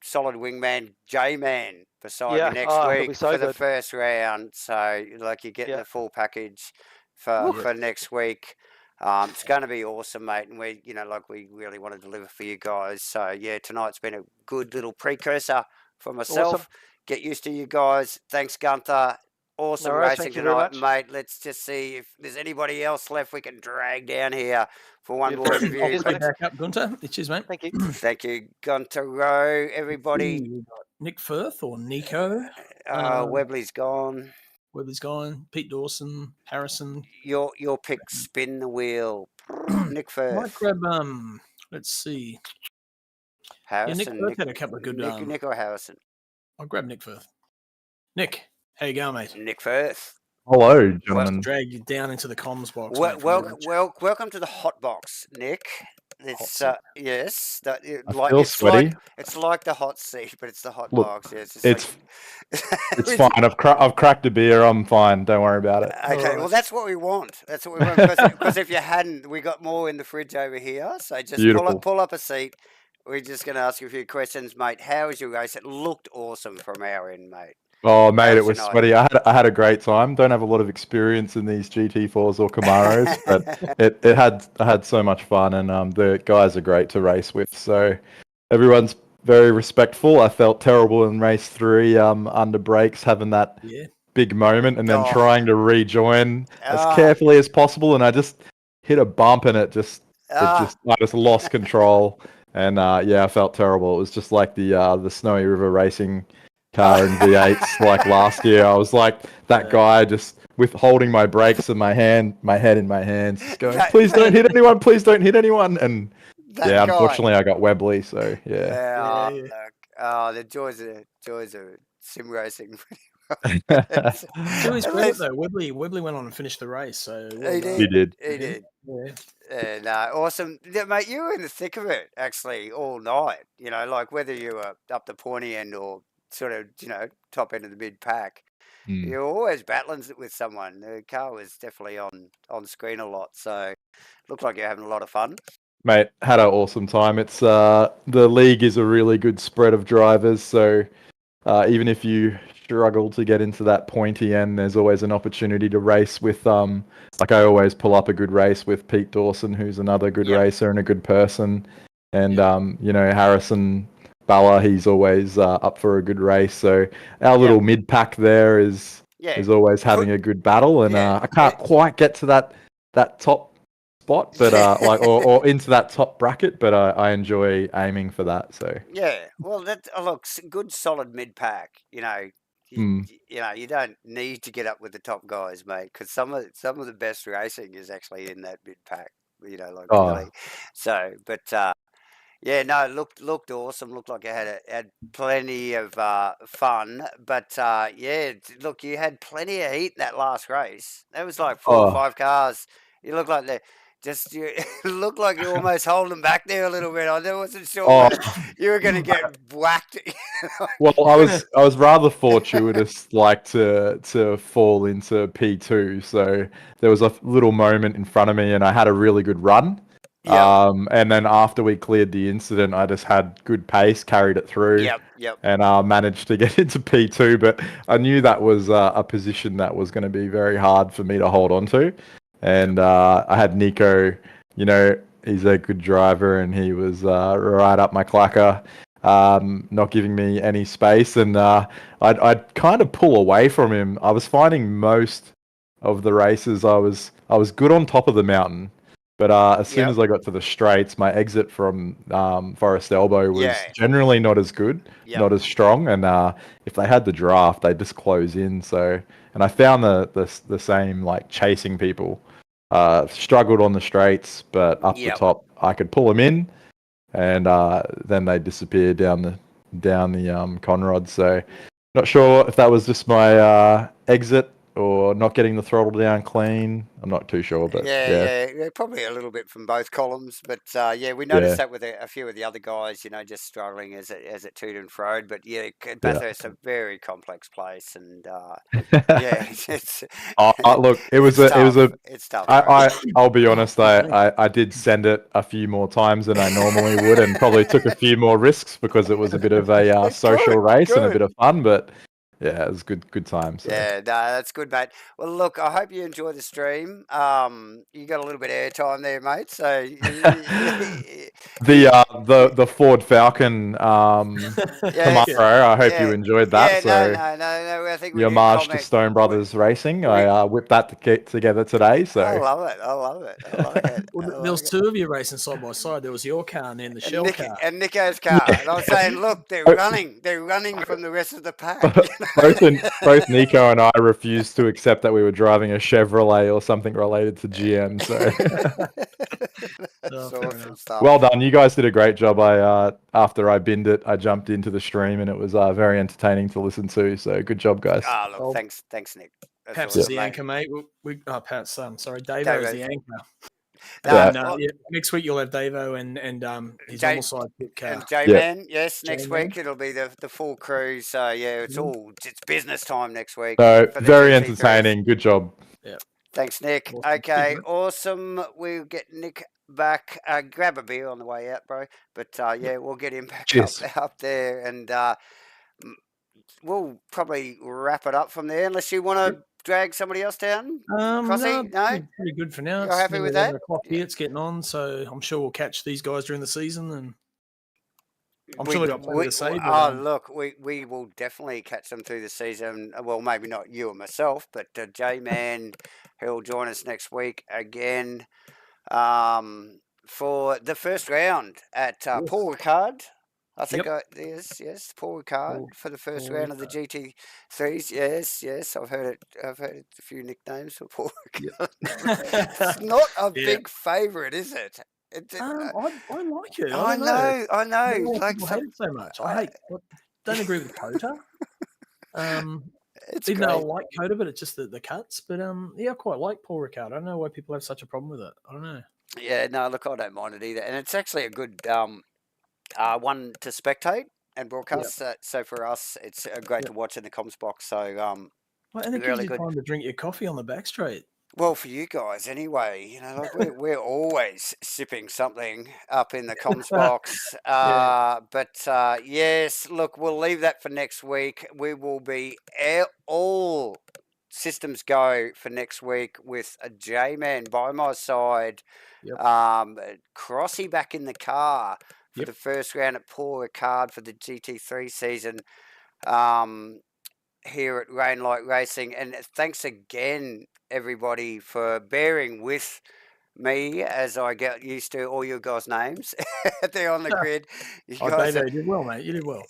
solid wingman J-Man beside me Yeah, next it'll be week so for the good. first round. So like you're getting Yeah. the full package for next week. It's going to be awesome, mate, and we we really want to deliver for you guys. So yeah, tonight's been a good little precursor for myself. Awesome. Get used to you guys. Thanks, Gunther. Awesome No worries, racing thank you very tonight, much. mate. Let's just see if there's anybody else left we can drag down here for one Beautiful. more interview. I'll put you back up, Gunter. Cheers, mate. Thank you. Thank you, Gunter Rowe, everybody. We've got Nick Firth or Nico. Webley's gone. Webley's gone. Pete Dawson, Harrison. Your pick, spin the wheel. Nick Firth. Might grab let's see. Harrison. Yeah, Nick Firth had a couple of good. Nick or Harrison. I'll grab Nick Firth. Nick, how you going, mate? Nick Firth. Hello, gentlemen. Drag you down into the comms box. Welcome to the hot box, Nick. It's yes, I feel sweaty. It's like the hot seat, but it's the hot Look, box. Yeah, it's fine. I've cracked a beer. I'm fine. Don't worry about it. Okay, well that's what we want. That's what we want. Because if you hadn't, we got more in the fridge over here. So just pull up a seat. We're just going to ask you a few questions, mate. How was your race? It looked awesome from our end, mate. Oh, mate, it was sweaty. I had a great time. Don't have a lot of experience in these GT4s or Camaros, but I had so much fun, and the guys are great to race with. So everyone's very respectful. I felt terrible in race 3 under brakes, having that big moment, and then trying to rejoin as carefully as possible, and I just hit a bump, and I just lost control. And I felt terrible. It was just like the Snowy River Racing car in V8s like last year. I was like that guy just with holding my brakes and my head in my hands, just going, please don't hit anyone, please don't hit anyone. And unfortunately I got Webley, so the joys of sim racing. To his credit though, Webley went on and finished the race. So he did. No, awesome, mate. You were in the thick of it actually all night. Like whether you were up the pointy end or sort of top end of the mid pack, you're always battling with someone. The car was definitely on screen a lot, so looked like you're having a lot of fun. Mate, had an awesome time. It's the league is a really good spread of drivers, so even if you struggle to get into that pointy end, there's always an opportunity to race with like I always pull up a good race with Pete Dawson, who's another good racer and a good person, and Harrison Balla, he's always up for a good race. So our little mid pack there is always having a good battle, and I can't quite get to that top spot, but or into that top bracket, but I enjoy aiming for that. So well, that looks good, solid mid pack. You don't need to get up with the top guys, mate, because some of the best racing is actually in that mid pack. Really. So, but looked awesome. Looked like you had plenty of fun. But look, you had plenty of heat in that last race. That was like 4 or 5 cars. You look like you looked like you almost holding them back there a little bit. I wasn't sure you were going to get whacked. Well, I was rather fortuitous, like to fall into P2. So there was a little moment in front of me, and I had a really good run. And then after we cleared the incident, I just had good pace, carried it through, and managed to get into P2. But I knew that was a position that was going to be very hard for me to hold on to. And I had Nico, he's a good driver, and he was right up my clacker, not giving me any space. And I'd kind of pull away from him. I was finding most of the races I was good on top of the mountain. But as soon as I got to the straights, my exit from Forest Elbow was generally not as good, not as strong. And if they had the draft, they just close in. So, and I found the same, like chasing people. Struggled on the straights, but up the top, I could pull them in, and then they disappear down the Conrod. So, not sure if that was just my exit or not getting the throttle down clean. I'm not too sure, but yeah, probably a little bit from both columns. But yeah, we noticed that with a few of the other guys, just struggling as it to and fro. But yeah, Bathurst is a very complex place, and yeah, it's look, it's tough. I'll be honest, I did send it a few more times than I normally would, and probably took a few more risks because it was a bit of a social race and a bit of fun, but. Yeah, it was good time. So. Yeah, no, that's good, mate. Well, look, I hope you enjoy the stream. You got a little bit of airtime there, mate. So the Ford Falcon Camaro. I hope you enjoyed that. Yeah, no. I think the homage to Stone Brothers Racing. I whipped that together today. So I love it. I like it. Well, there was two of you racing side by side. There was your car and then the Shell car. And Nico's car. And I was saying, look, they're running from the rest of the pack. Both Nico and I refused to accept that we were driving a Chevrolet or something related to GM. So awesome stuff. Well done, you guys did a great job. After I binned it, I jumped into the stream and it was very entertaining to listen to. So good job, guys. Look, thanks, Nick. Perhaps is the anchor, mate. Perhaps Davo is the anchor. Next week you'll have Davo and his normal sidekick. And J-Man, yes, next week it'll be the full crew. So yeah, it's business time next week. So very entertaining. Good job. Yeah. Thanks, Nick. Awesome. Okay, awesome. We'll get Nick back. Grab a beer on the way out, bro. But we'll get him back up there, and we'll probably wrap it up from there. Unless you want to drag somebody else down, Crossy? No, pretty good for now. You're happy with that? Here, it's getting on, so I'm sure we'll catch these guys during the season, and I'm sure they've got plenty to say. But, look, we will definitely catch them through the season. Well, maybe not you and myself, but J-Man, he'll join us next week again for the first round at Paul Ricard. I think yes, Paul Ricard for the first round of the GT3s. Yes, I've heard a few nicknames for Paul Ricard. It's not a big favourite, is it? I like it. I know. Like hate it so much. I don't agree with Kota. Even though I like Kota, but it's just the cuts. But I quite like Paul Ricard. I don't know why people have such a problem with it. I don't know. Yeah, no, look, I don't mind it either, and it's actually a good one to spectate and broadcast. So for us, it's great to watch in the comms box. So and it gives you time to drink your coffee on the back straight. Well, for you guys anyway, we're always sipping something up in the comms box. But yes, look, we'll leave that for next week. We will be all systems go for next week with a J-Man by my side, Crossy back in the car for the first round at Paul Ricard for the GT3 season here at Rainlight Racing. And thanks again, everybody, for bearing with me as I get used to all your guys' names. They're on the grid. You did well, mate. You did well.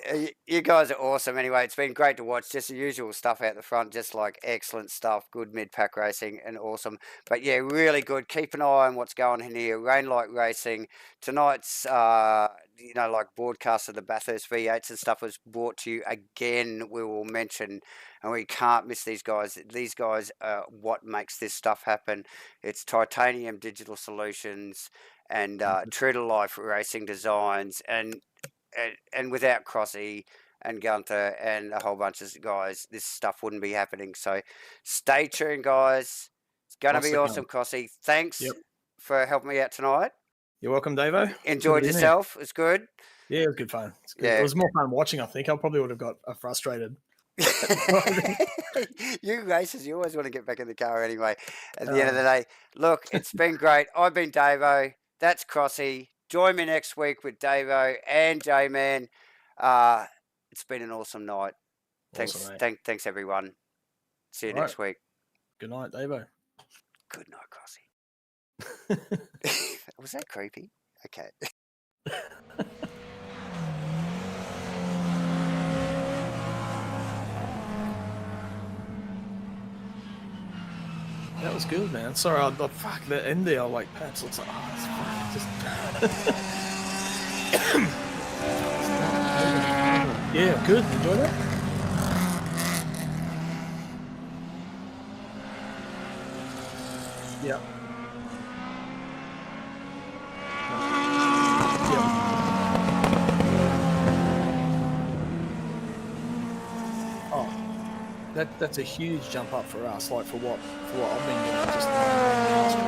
You guys are awesome. Anyway, it's been great to watch. Just the usual stuff out the front, just like excellent stuff, good mid-pack racing and awesome. But yeah, really good. Keep an eye on what's going on here. Rainlight Racing. Tonight's, broadcast of the Bathurst V8s and stuff was brought to you again. We will mention, and we can't miss these guys. These guys are what makes this stuff happen. It's Titanium Digital Solutions and True to Life Racing Designs, and without Crossy and Gunther and a whole bunch of guys, this stuff wouldn't be happening. So stay tuned, guys. It's going to be awesome, Crossy. Thanks for helping me out tonight. You're welcome, Davo. Enjoyed yourself. It's good. Yeah, it was good fun. It was more fun watching, I think. I probably would have got frustrated. You racers, you always want to get back in the car anyway. At the end of the day, look, it's been great. I've been Davo. That's Crossy. Join me next week with Davo and J-Man. It's been an awesome night. Thanks, everyone. See you next week. Good night, Davo. Good night, Crossy. Was that creepy? Okay. That was good, man. Sorry, the end there, perhaps looks like, yeah, good. Enjoy that. Yeah. Oh, that's a huge jump up for us. Like for what I've been doing just in the last